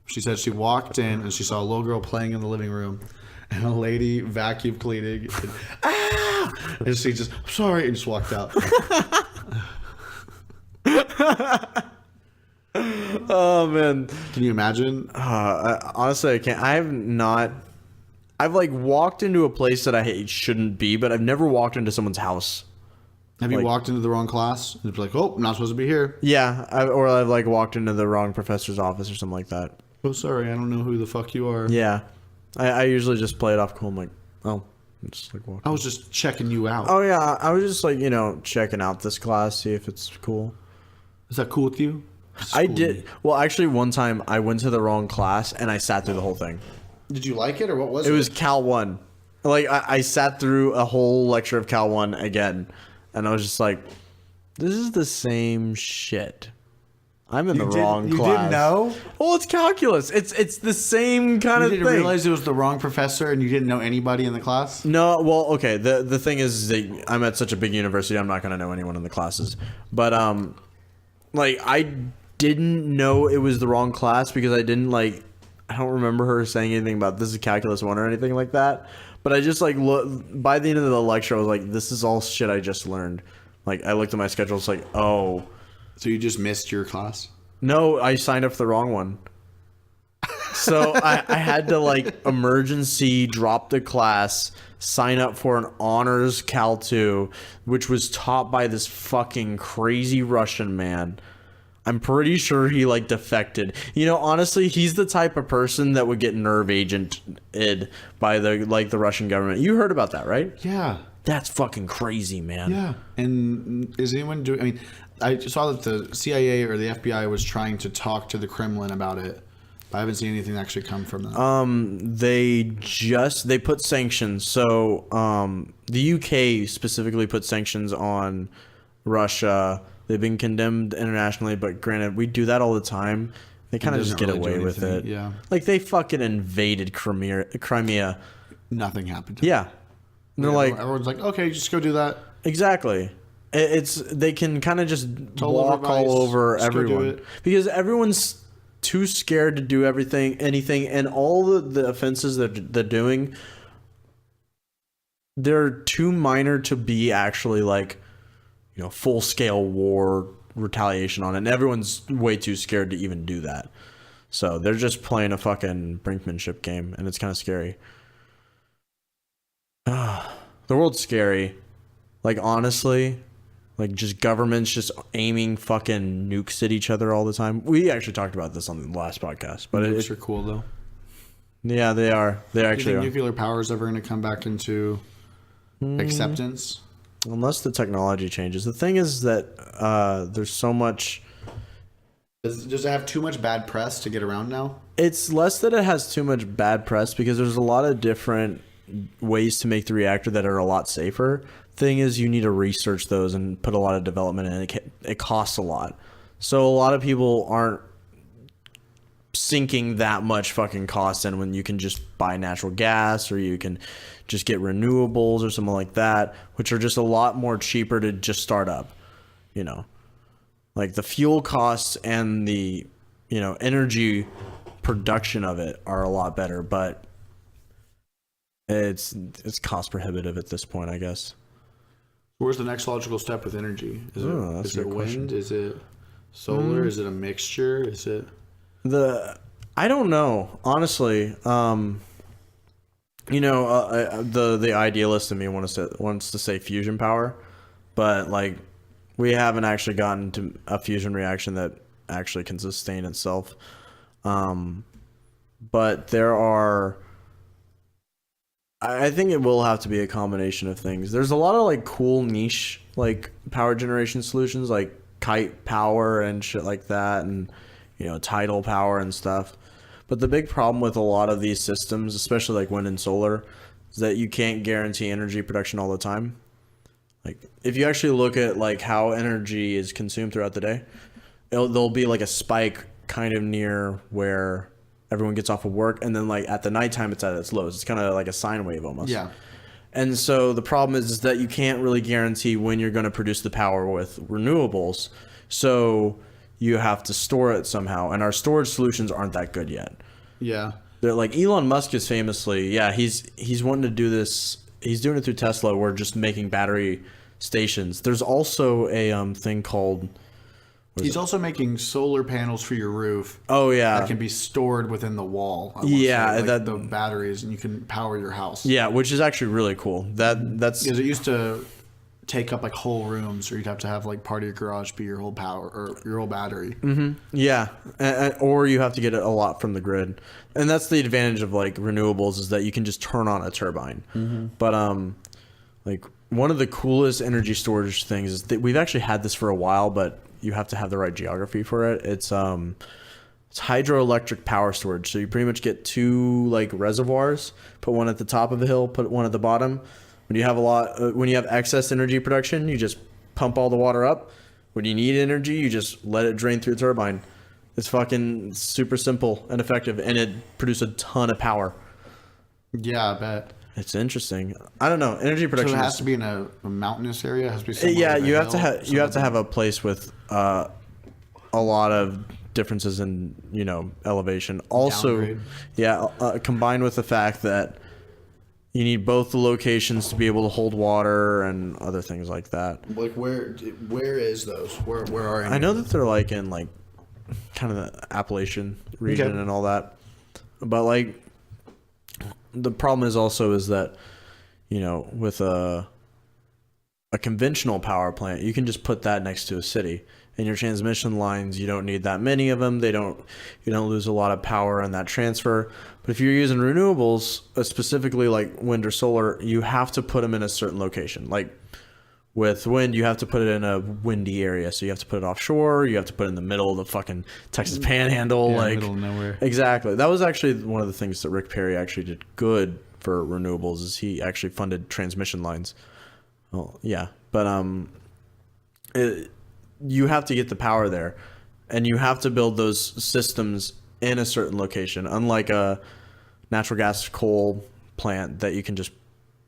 She said she walked in and she saw a little girl playing in the living room and a lady vacuum cleaning. And she just, sorry, and just walked out. Oh, man. Can you imagine? Honestly, I can't. I've like walked into a place that I shouldn't be, but I've never walked into someone's house. Have you walked into the wrong class? And it's like, oh, I'm not supposed to be here. Yeah, or I've like walked into the wrong professor's office or something like that. Oh, sorry, I don't know who the fuck you are. Yeah, I usually just play it off cool. I'm like, oh, I'm just like walking. I was just checking you out. Oh yeah, I was just like checking out this class, see if it's cool. Is that cool with you? I did. Well, actually, one time I went to the wrong class and I sat through the whole thing. Did you like it or what was it? It was Cal 1. Like I sat through a whole lecture of Cal 1 again, and I was just like, this is the same shit. I'm in the wrong class. You didn't know? Well, it's calculus. It's the same kind of thing. You didn't realize it was the wrong professor and you didn't know anybody in the class? No, well, okay. The thing is that I'm at such a big university, I'm not going to know anyone in the classes. But like I didn't know it was the wrong class because I don't remember her saying anything about this is calculus 1 or anything like that. But I just like by the end of the lecture I was like, this is all shit I just learned. Like I looked at my schedule, it's like, oh. So you just missed your class? No, I signed up for the wrong one. So I had to like emergency drop the class, sign up for an honors Cal 2, which was taught by this fucking crazy Russian man. I'm pretty sure he like defected. Honestly, he's the type of person that would get nerve agented by the Russian government. You heard about that, right? Yeah. That's fucking crazy, man. Yeah. And is anyone doing? I mean, I saw that the CIA or the FBI was trying to talk to the Kremlin about it. But I haven't seen anything actually come from them. They put sanctions. So the UK specifically put sanctions on Russia. They've been condemned internationally, but granted, we do that all the time. They kind of just get away with it. Yeah. Like they fucking invaded Crimea. Nothing happened. Yeah. And they're like, everyone's like, okay, just go do that. Exactly. They can kind of just walk all over everyone because everyone's too scared to do anything, and all the offenses that they're doing, they're too minor to be actually like, full scale war retaliation on it. And everyone's way too scared to even do that. So they're just playing a fucking brinkmanship game, and it's kind of scary. The world's scary. Like, honestly, like just governments just aiming fucking nukes at each other all the time. We actually talked about this on the last podcast, but nukes are cool though. Yeah, they are. They actually are. Nuclear power is ever going to come back into acceptance? Unless the technology changes. The thing is that there's so much. Does it have too much bad press to get around now? It's less that it has too much bad press because there's a lot of different ways to make the reactor that are a lot safer. Thing is, you need to research those and put a lot of development in. It costs a lot. So a lot of people aren't sinking that much fucking cost in when you can just buy natural gas or you can just get renewables or something like that, which are just a lot more cheaper to just start up. Like the fuel costs and the energy production of it are a lot better, but it's cost prohibitive at this point, I guess. Where's the next logical step with energy? Is That's it a good wind? question. Is it solar? Is it a mixture? Is it I don't know, honestly. The idealist in me wants to say fusion power, but like we haven't actually gotten to a fusion reaction that actually can sustain itself. But there are. I think it will have to be a combination of things. There's a lot of like cool niche like power generation solutions like kite power and shit like that, and tidal power and stuff. But the big problem with a lot of these systems, especially like wind and solar, is that you can't guarantee energy production all the time. Like if you actually look at like how energy is consumed throughout the day, there'll be like a spike kind of near where everyone gets off of work, and then like at the nighttime it's at its lows. It's kind of like a sine wave almost. Yeah. And so the problem is that you can't really guarantee when you're going to produce the power with renewables. So you have to store it somehow, and our storage solutions aren't that good yet. Yeah. They're like Elon Musk is famously, he's wanting to do this. He's doing it through Tesla. We're just making battery stations. There's also a thing called. He's also making solar panels for your roof. Oh yeah, that can be stored within the wall. Yeah, like the batteries, and you can power your house. Yeah, which is actually really cool. That's because it used to take up like whole rooms, or you'd have to have like part of your garage be your whole power or your whole battery. Mm-hmm. Yeah, or you have to get it a lot from the grid, and that's the advantage of like renewables is that you can just turn on a turbine. Mm-hmm. But like one of the coolest energy storage things is that we've actually had this for a while, but you have to have the right geography for it. It's hydroelectric power storage. So you pretty much get two like reservoirs, put one at the top of the hill, put one at the bottom. When you have when you have excess energy production, you just pump all the water up. When you need energy, you just let it drain through the turbine. It's fucking super simple and effective, and it produces a ton of power. Yeah, I bet. It's interesting. I don't know. Energy production. So it has to be in a mountainous area. It has to be somewhere. Yeah, you have to have a place with a lot of differences in elevation. Also, Downgrade. yeah, combined with the fact that you need both the locations to be able to hold water and other things like that. Like where is those? Where are I know that they're like in like kind of the Appalachian region and all that, but like. The problem is that, with a conventional power plant, you can just put that next to a city, and your transmission lines, you don't need that many of them. You don't lose a lot of power in that transfer. But if you're using renewables, specifically like wind or solar, you have to put them in a certain location. Like with wind, you have to put it in a windy area. So you have to put it offshore. You have to put it in the middle of the fucking Texas Panhandle. Yeah, middle of nowhere. Exactly. That was actually one of the things that Rick Perry actually did good for renewables is he actually funded transmission lines. Well, yeah. But you have to get the power there. And you have to build those systems in a certain location. Unlike a natural gas coal plant that you can just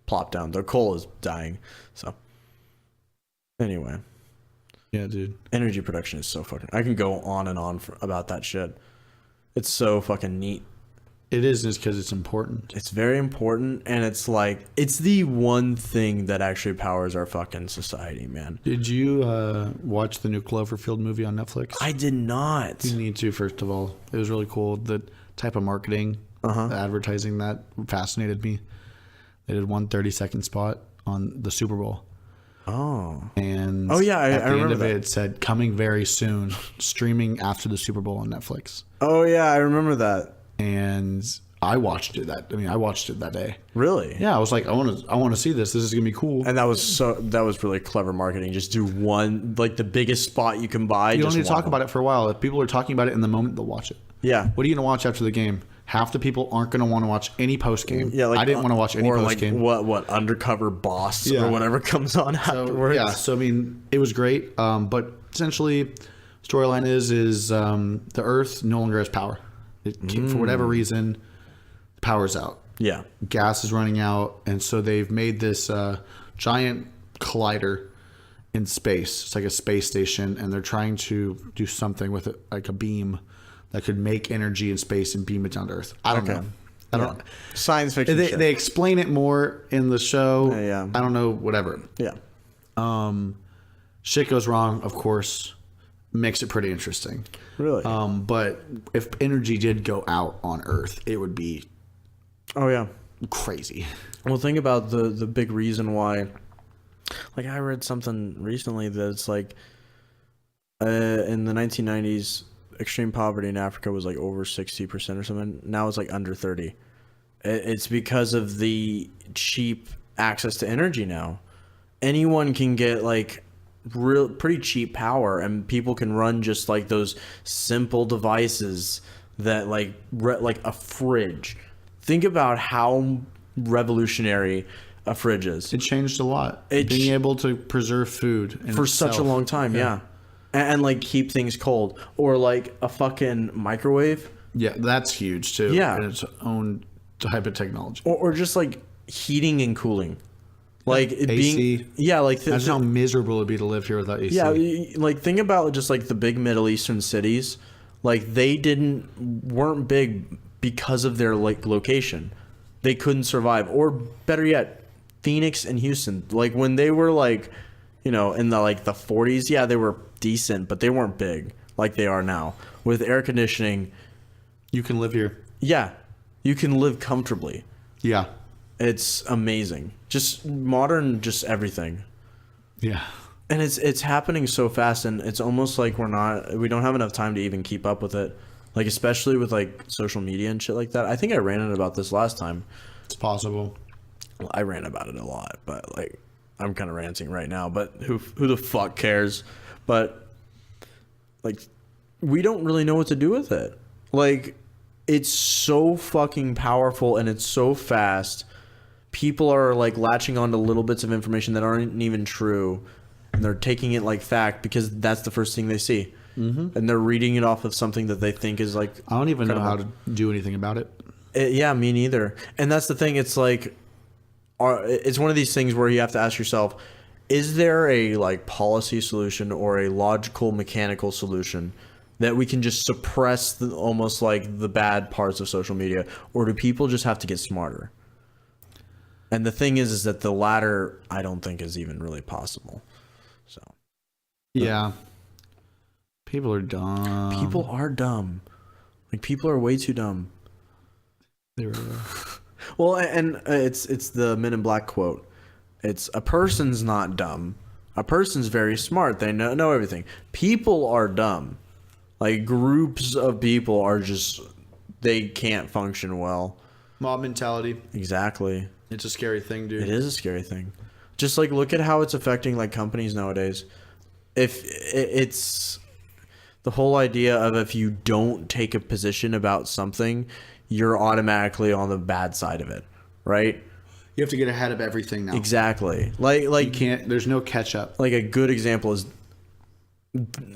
plop down. The coal is dying. So... Anyway. Yeah, dude. Energy production is so fucking... I can go on and on about that shit. It's so fucking neat. It is just because it's important. It's very important, and it's like... It's the one thing that actually powers our fucking society, man. Did you watch the new Cloverfield movie on Netflix? I did not. You need to, first of all. It was really cool. The type of marketing, the advertising, that fascinated me. They did one 30-second spot on the Super Bowl. Oh. And I at the remember end of that. it said coming very soon, streaming after the Super Bowl on Netflix. Oh yeah, I remember that. And I watched it I watched it that day. Really? Yeah, I was like, I want to see this. This is gonna be cool. And that was really clever marketing. Just do one, like the biggest spot you can buy. You don't need to talk about it for a while. If people are talking about it in the moment, they'll watch it. Yeah. What are you gonna watch after the game? Half the people aren't going to want to watch any post game. Yeah, like, I didn't want to watch any post game. What Undercover Boss or whatever comes on afterwards. So I mean, it was great. But essentially, storyline is the Earth no longer has power. For whatever reason, power's out. Yeah, gas is running out, and so they've made this giant collider in space. It's like a space station, and they're trying to do something with it, like a beam that could make energy in space and beam it down to Earth. I don't know. I don't. Science fiction. They explain it more in the show. Yeah. I don't know. Whatever. Yeah. Shit goes wrong, of course. Makes it pretty interesting. Really? But if energy did go out on Earth, it would be crazy. Well, think about the big reason why. Like, I read something recently that's like in the 1990s, extreme poverty in Africa was like over 60% or something. Now it's like under 30. It's because of the cheap access to energy now. Anyone can get like pretty cheap power, and people can run just like those simple devices that like a fridge. Think about how revolutionary a fridge is. It changed a lot. Being able to preserve food for such a long time, yeah. And like keep things cold, or like a fucking microwave. Yeah, that's huge too. Yeah, in its own type of technology. Or just like heating and cooling. Like it AC. being, yeah, like imagine how miserable it'd be to live here without AC. Yeah, like think about just like the big Middle Eastern cities. Like they weren't big because of their like location. They couldn't survive. Or better yet, Phoenix and Houston. Like when they were like, in the like the 40s, yeah, they were decent, but they weren't big like they are now. With air conditioning, you can live here. Yeah, you can live comfortably. Yeah. It's amazing. Just modern, just everything. Yeah. And it's happening so fast, and it's almost like we don't have enough time to even keep up with it. Like, especially with like social media and shit like that. I think I ranted about this last time. It's possible. Well, I rant about it a lot, but like I'm kind of ranting right now, but who the fuck cares? But like we don't really know what to do with it. Like it's so fucking powerful and it's so fast. People are like latching on to little bits of information that aren't even true, and they're taking it like fact because that's the first thing they see. Mm-hmm. And they're reading it off of something that they think is like I don't even know how to do anything about it. Yeah, me neither. And that's the thing. It's like it's one of these things where you have to ask yourself, is there a like policy solution or a logical mechanical solution that we can just suppress almost like the bad parts of social media, or do people just have to get smarter? And the thing is that the latter I don't think is even really possible. So yeah, people are dumb. People are dumb. Like people are way too dumb. They were. Well, and it's the Men in Black quote. It's a person's not dumb. A person's very smart. They know everything. People are dumb. Like groups of people are just they can't function well. Mob mentality. Exactly. It's a scary thing, dude. It is a scary thing. Just like look at how it's affecting like companies nowadays. If it's the whole idea of if you don't take a position about something, you're automatically on the bad side of it, right? You have to get ahead of everything now. Exactly. Like you can't. There's no catch up. Like a good example is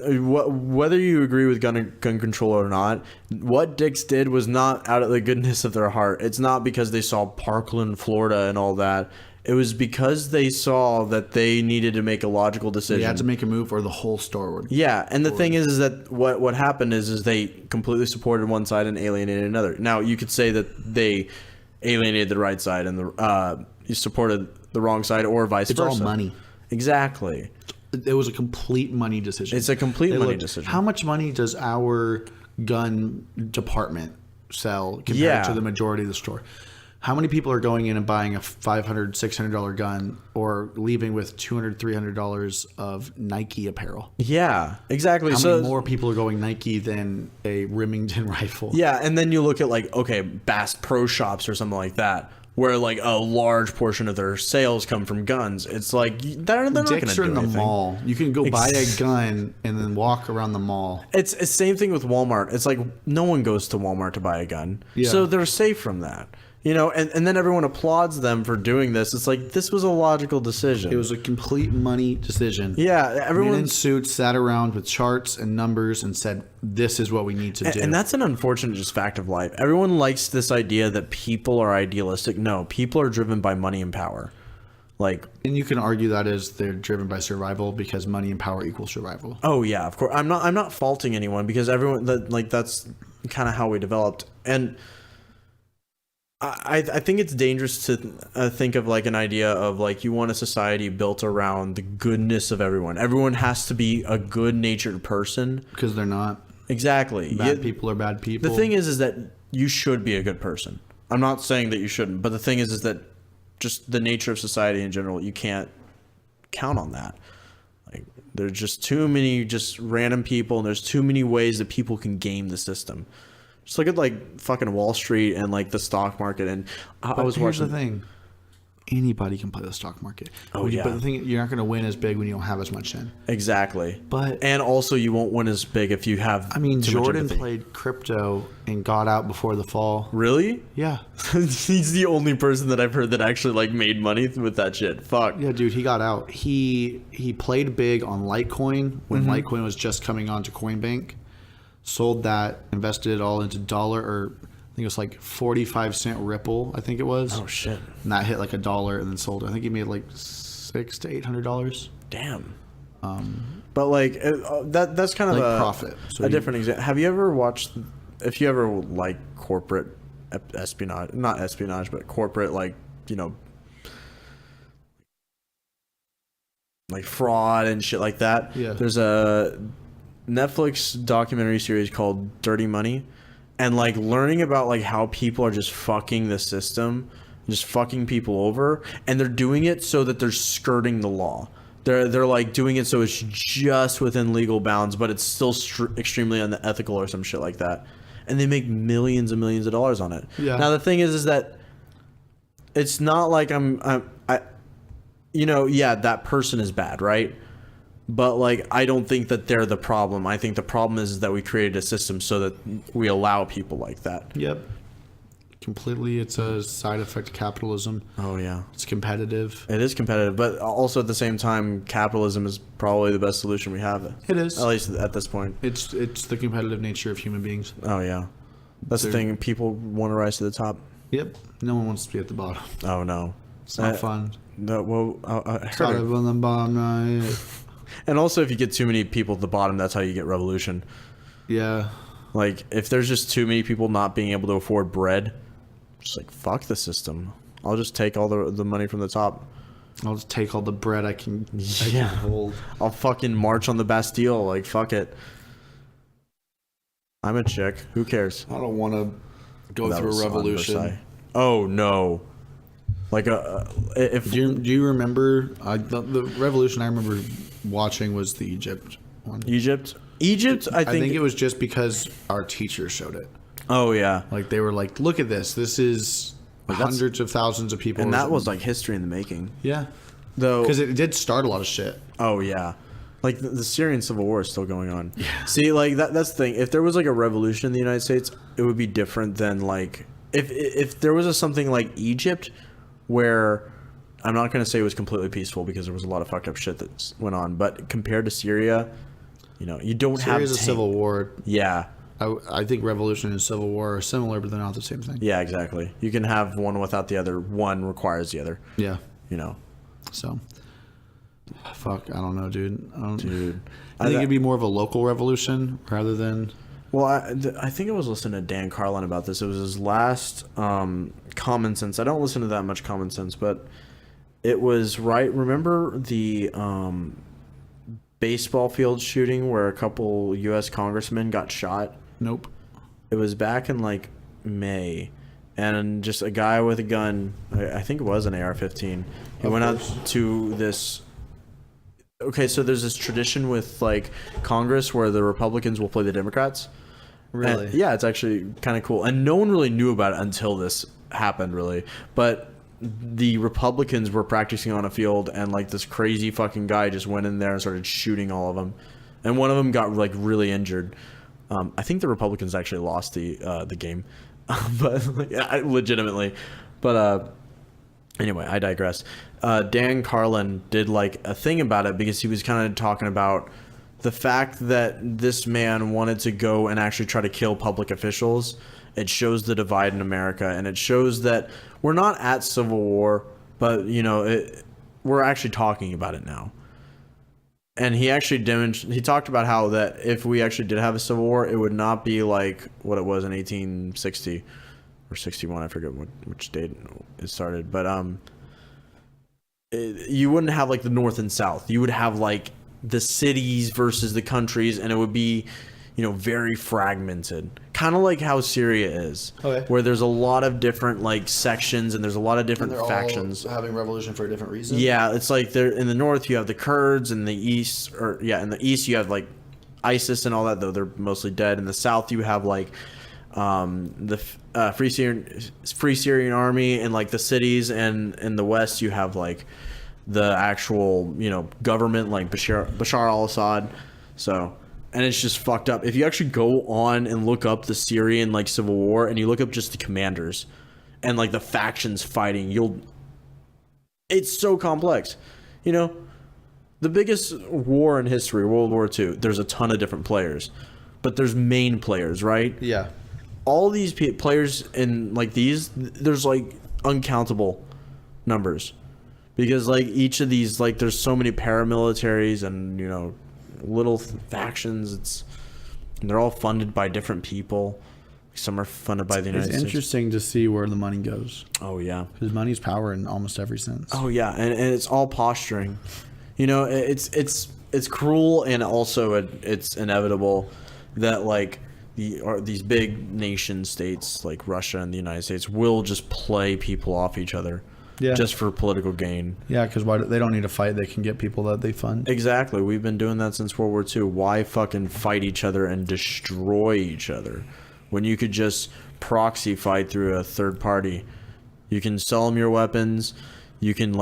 whether you agree with gun control or not. What Dix did was not out of the goodness of their heart. It's not because they saw Parkland, Florida, and all that. It was because they saw that they needed to make a logical decision. They had to make a move, or the whole store would. Yeah, and the thing is that what happened is they completely supported one side and alienated another. Now you could say that they alienated the right side and you supported the wrong side, or vice versa. It's all money. Exactly. It was a complete money decision. It's a complete money decision. How much money does our gun department sell compared to the majority of the store? How many people are going in and buying a $500, $600 gun or leaving with $200, $300 of Nike apparel? Yeah, exactly. How many more people are going Nike than a Remington rifle? Yeah, and then you look at like, okay, Bass Pro Shops or something like that, where like a large portion of their sales come from guns. It's like they're not going to do in the anything. Mall. You can go buy a gun and then walk around the mall. It's the same thing with Walmart. It's like no one goes to Walmart to buy a gun, so they're safe from that. And then everyone applauds them for doing this. It's like, this was a logical decision. It was a complete money decision. Yeah. Everyone in suits sat around with charts and numbers and said, this is what we need to do. And that's an unfortunate just fact of life. Everyone likes this idea that people are idealistic. No, people are driven by money and power. And you can argue that they're driven by survival because money and power equals survival. Oh yeah, of course. I'm not faulting anyone because everyone that's kind of how we developed. And I think it's dangerous to think of like an idea of like you want a society built around the goodness of everyone. Everyone has to be a good-natured person. Because they're not. Exactly. Bad people are bad people. The thing is that you should be a good person. I'm not saying that you shouldn't, but the thing is that just the nature of society in general, you can't count on that. Like there's just too many just random people, and there's too many ways that people can game the system. Just look at like fucking Wall Street and like the stock market. And I was here's watching the thing: anybody can play the stock market. Oh, yeah. But the thing, you're not going to win as big when you don't have as much in. Exactly. But and also you won't win as big if you have. I mean, too much Jordan empathy. played crypto and got out before the fall. Really? Yeah. He's the only person that I've heard that actually like made money with that shit. Fuck. Yeah, dude, he got out. He played big on Litecoin when Litecoin was just coming onto Coinbank. Sold that, invested it all into dollar, or I think it was like 45-cent Ripple, I think it was. Oh shit. And that hit like $1 and then sold it. I think he made like $600 to $800. Damn. But like that's kind of Like a profit. So a different example. Have you ever watched? If you ever like corporate espionage, not espionage, but corporate like like fraud and shit like that. Yeah. There's a Netflix documentary series called Dirty Money, and like learning about like how people are just fucking the system, just fucking people over, and they're doing it so that they're skirting the law. They're like doing it so it's just within legal bounds, but it's still extremely unethical or some shit like that, and they make millions and millions of dollars on it. Yeah. Now the thing is that it's not like that person is bad, right? But like I don't think that they're the problem. I think the problem is that we created a system so that we allow people like that. Yep. Completely, it's a side effect of capitalism. Oh yeah, It's competitive. it is competitive, but also at the same time, capitalism is probably the best solution we have. It is. At least at this point. It's the competitive nature of human beings. Oh yeah, that's the thing. People want to rise to the top. Yep. No one wants to be at the bottom. Oh no, It's not fun. No, well, I Start heard it. on the bottom right. And also, if you get too many people at the bottom, that's how you get revolution. Yeah. Like if there's just too many people not being able to afford bread, just like fuck the system. I'll just take all the money from the top. I'll just take all the bread I can hold. I'll fucking march on the Bastille. Like fuck it. I'm a chick. Who cares? I don't want to go That through was a on revolution. Versailles. Oh no. Like if Do you remember the revolution I remember watching was the Egypt one? Egypt, I think it was just because our teacher showed it. Oh yeah. Like they were like, look at this. This is hundreds of thousands of people. And that was like history in the making. yeah, Though because it did start a lot of shit. Oh yeah. Like the Syrian civil war is still going on. Yeah. See, like that's the thing. If there was like a revolution in the United States, it would be different than like if there was something like Egypt, where I'm not going to say it was completely peaceful because there was a lot of fucked up shit that went on, but compared to Syria, you don't have Syria's a civil war. Yeah. I think revolution and civil war are similar, but they're not the same thing. Yeah, exactly. You can have one without the other. One requires the other. Yeah. So, fuck, I don't know, dude. dude, I think it'd be more of a local revolution rather than. Well, I think I was listening to Dan Carlin about this. It was his last Common Sense. I don't listen to that much Common Sense, but it was right. Remember the baseball field shooting where a couple U.S. congressmen got shot? Nope. It was back in like May, and just a guy with a gun. I think it was an AR-15. He went out to this. Okay, so there's this tradition with like Congress where the Republicans will play the Democrats. Really? And, yeah, it's actually kind of cool, and no one really knew about it until this happened, really. But the Republicans were practicing on a field, and like this crazy fucking guy just went in there and started shooting all of them, and one of them got like really injured. I think the Republicans actually lost the game, but like, legitimately. But anyway, I digress. Dan Carlin did like a thing about it because he was kind of talking about the fact that this man wanted to go and actually try to kill public officials. It shows the divide in America, and it shows that we're not at civil war, but we're actually talking about it now. And he actually he talked about how that if we actually did have a civil war, it would not be like what it was in 1860 or 61. I forget which date it started, but you wouldn't have like the North and South. You would have like the cities versus the countries, and it would be, very fragmented, kind of like how Syria is, where there's a lot of different like sections and there's a lot of different factions all having revolution for a different reason. Yeah, it's like there in the north you have the Kurds, in the east, in the east you have like ISIS and all that, though they're mostly dead. In the south you have like the Free Syrian Army and like the cities, and in the west you have like the actual government like Bashar al-Assad. And it's just fucked up. If you actually go on and look up the Syrian like civil war and you look up just the commanders and like the factions fighting, it's so complex. The biggest war in history, World War II, there's a ton of different players, but there's main players, right? Yeah. All these players in like these, there's like uncountable numbers, because like each of these, like there's so many paramilitaries and little factions. They're all funded by different people. Some are funded by the United States. It's interesting to see where the money goes. Oh yeah, because money's power in almost every sense. Oh yeah, and it's all posturing. It's cruel, and also it's inevitable that like these big nation states like Russia and the United States will just play people off each other. Yeah. Just for political gain. Yeah, because they don't need to fight. They can get people that they fund. Exactly. We've been doing that since World War II. Why fucking fight each other and destroy each other when you could just proxy fight through a third party? You can sell them your weapons. You can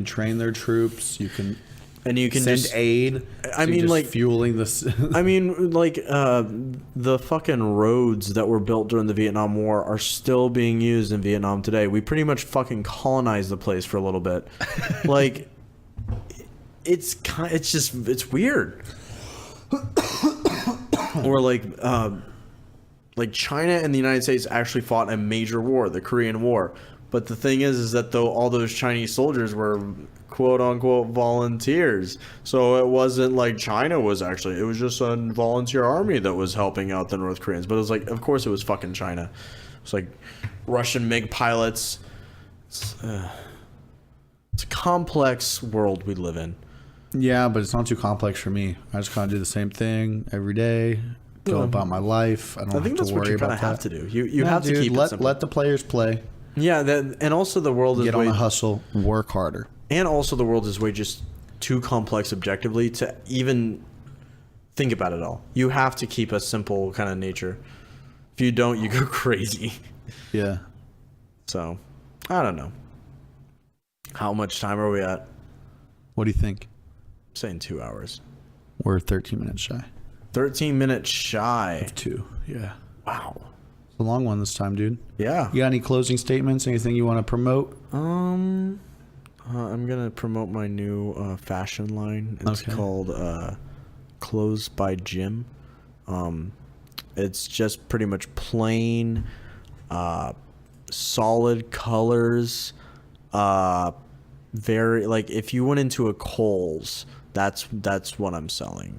train their troops. You can send aid. I mean, like fueling this. I mean, like the fucking roads that were built during the Vietnam War are still being used in Vietnam today. We pretty much fucking colonized the place for a little bit. Like, it's weird. Or like China and the United States actually fought a major war, the Korean War. But the thing is that though all those Chinese soldiers were quote unquote volunteers, so it wasn't like China was actually, it was just a volunteer army that was helping out the North Koreans. But it was like, of course it was fucking China. It's like Russian MiG pilots. It's a complex world we live in. Yeah, but it's not too complex for me. I just kind of do the same thing every day. Go about my life. I think that's what you kind of have to do. You have to keep it simple. Let the players play. Yeah, and also the world is get on the hustle, work harder. And also the world is way just too complex objectively to even think about it all. You have to keep a simple kind of nature. If you don't, you go crazy. Yeah. So, I don't know. How much time are we at? What do you think? I'm saying 2 hours. We're 13 minutes shy. 13 minutes shy. Of 2, yeah. Wow. It's a long one this time, dude. Yeah. You got any closing statements? Anything you want to promote? I'm gonna promote my new fashion line. It's called Clothes by Jim. It's just pretty much plain, solid colors. Very like if you went into a Kohl's, that's what I'm selling.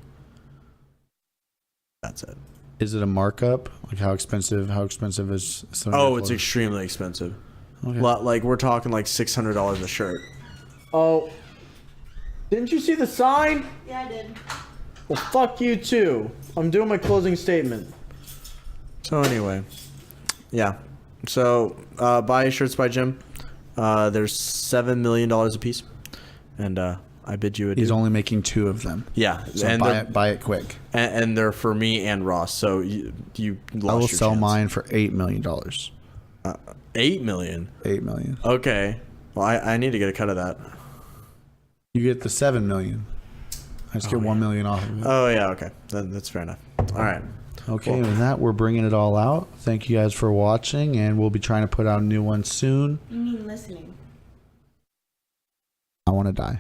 That's it. Is it a markup? Like how expensive is something? Oh, it's extremely expensive. Okay. Like we're talking like $600 a shirt. Oh, didn't you see the sign? Yeah, I did. Well, fuck you too. I'm doing my closing statement. So anyway, yeah. So buy shirts by Jim. There's $7 million a piece, and I bid you adieu. He's only making 2 of them. Yeah, so and buy it quick. And they're for me and Ross. So you lost I will your sell chance. mine for $8 million. $8 million. $8 million. Okay. Well, I need to get a cut of that. You get the $7 million. I just get $1 million off of it. Oh yeah. Okay. That's fair enough. All right. Okay. With that, we're bringing it all out. Thank you guys for watching, and we'll be trying to put out a new one soon. You mean listening? I want to die.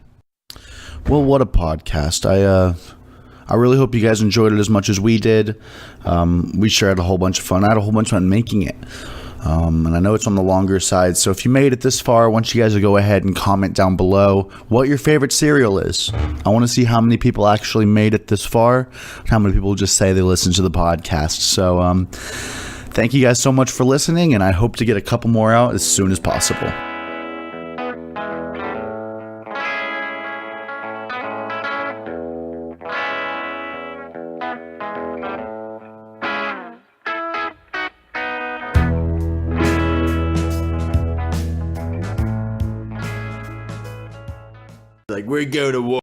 Well, what a podcast. I really hope you guys enjoyed it as much as we did. We sure had a whole bunch of fun. I had a whole bunch of fun making it. And I know it's on the longer side, so if you made it this far, I want you guys to go ahead and comment down below what your favorite cereal is. I want to see how many people actually made it this far, how many people just say they listen to the podcast. So thank you guys so much for listening, and I hope to get a couple more out as soon as possible. Like, we're going to war.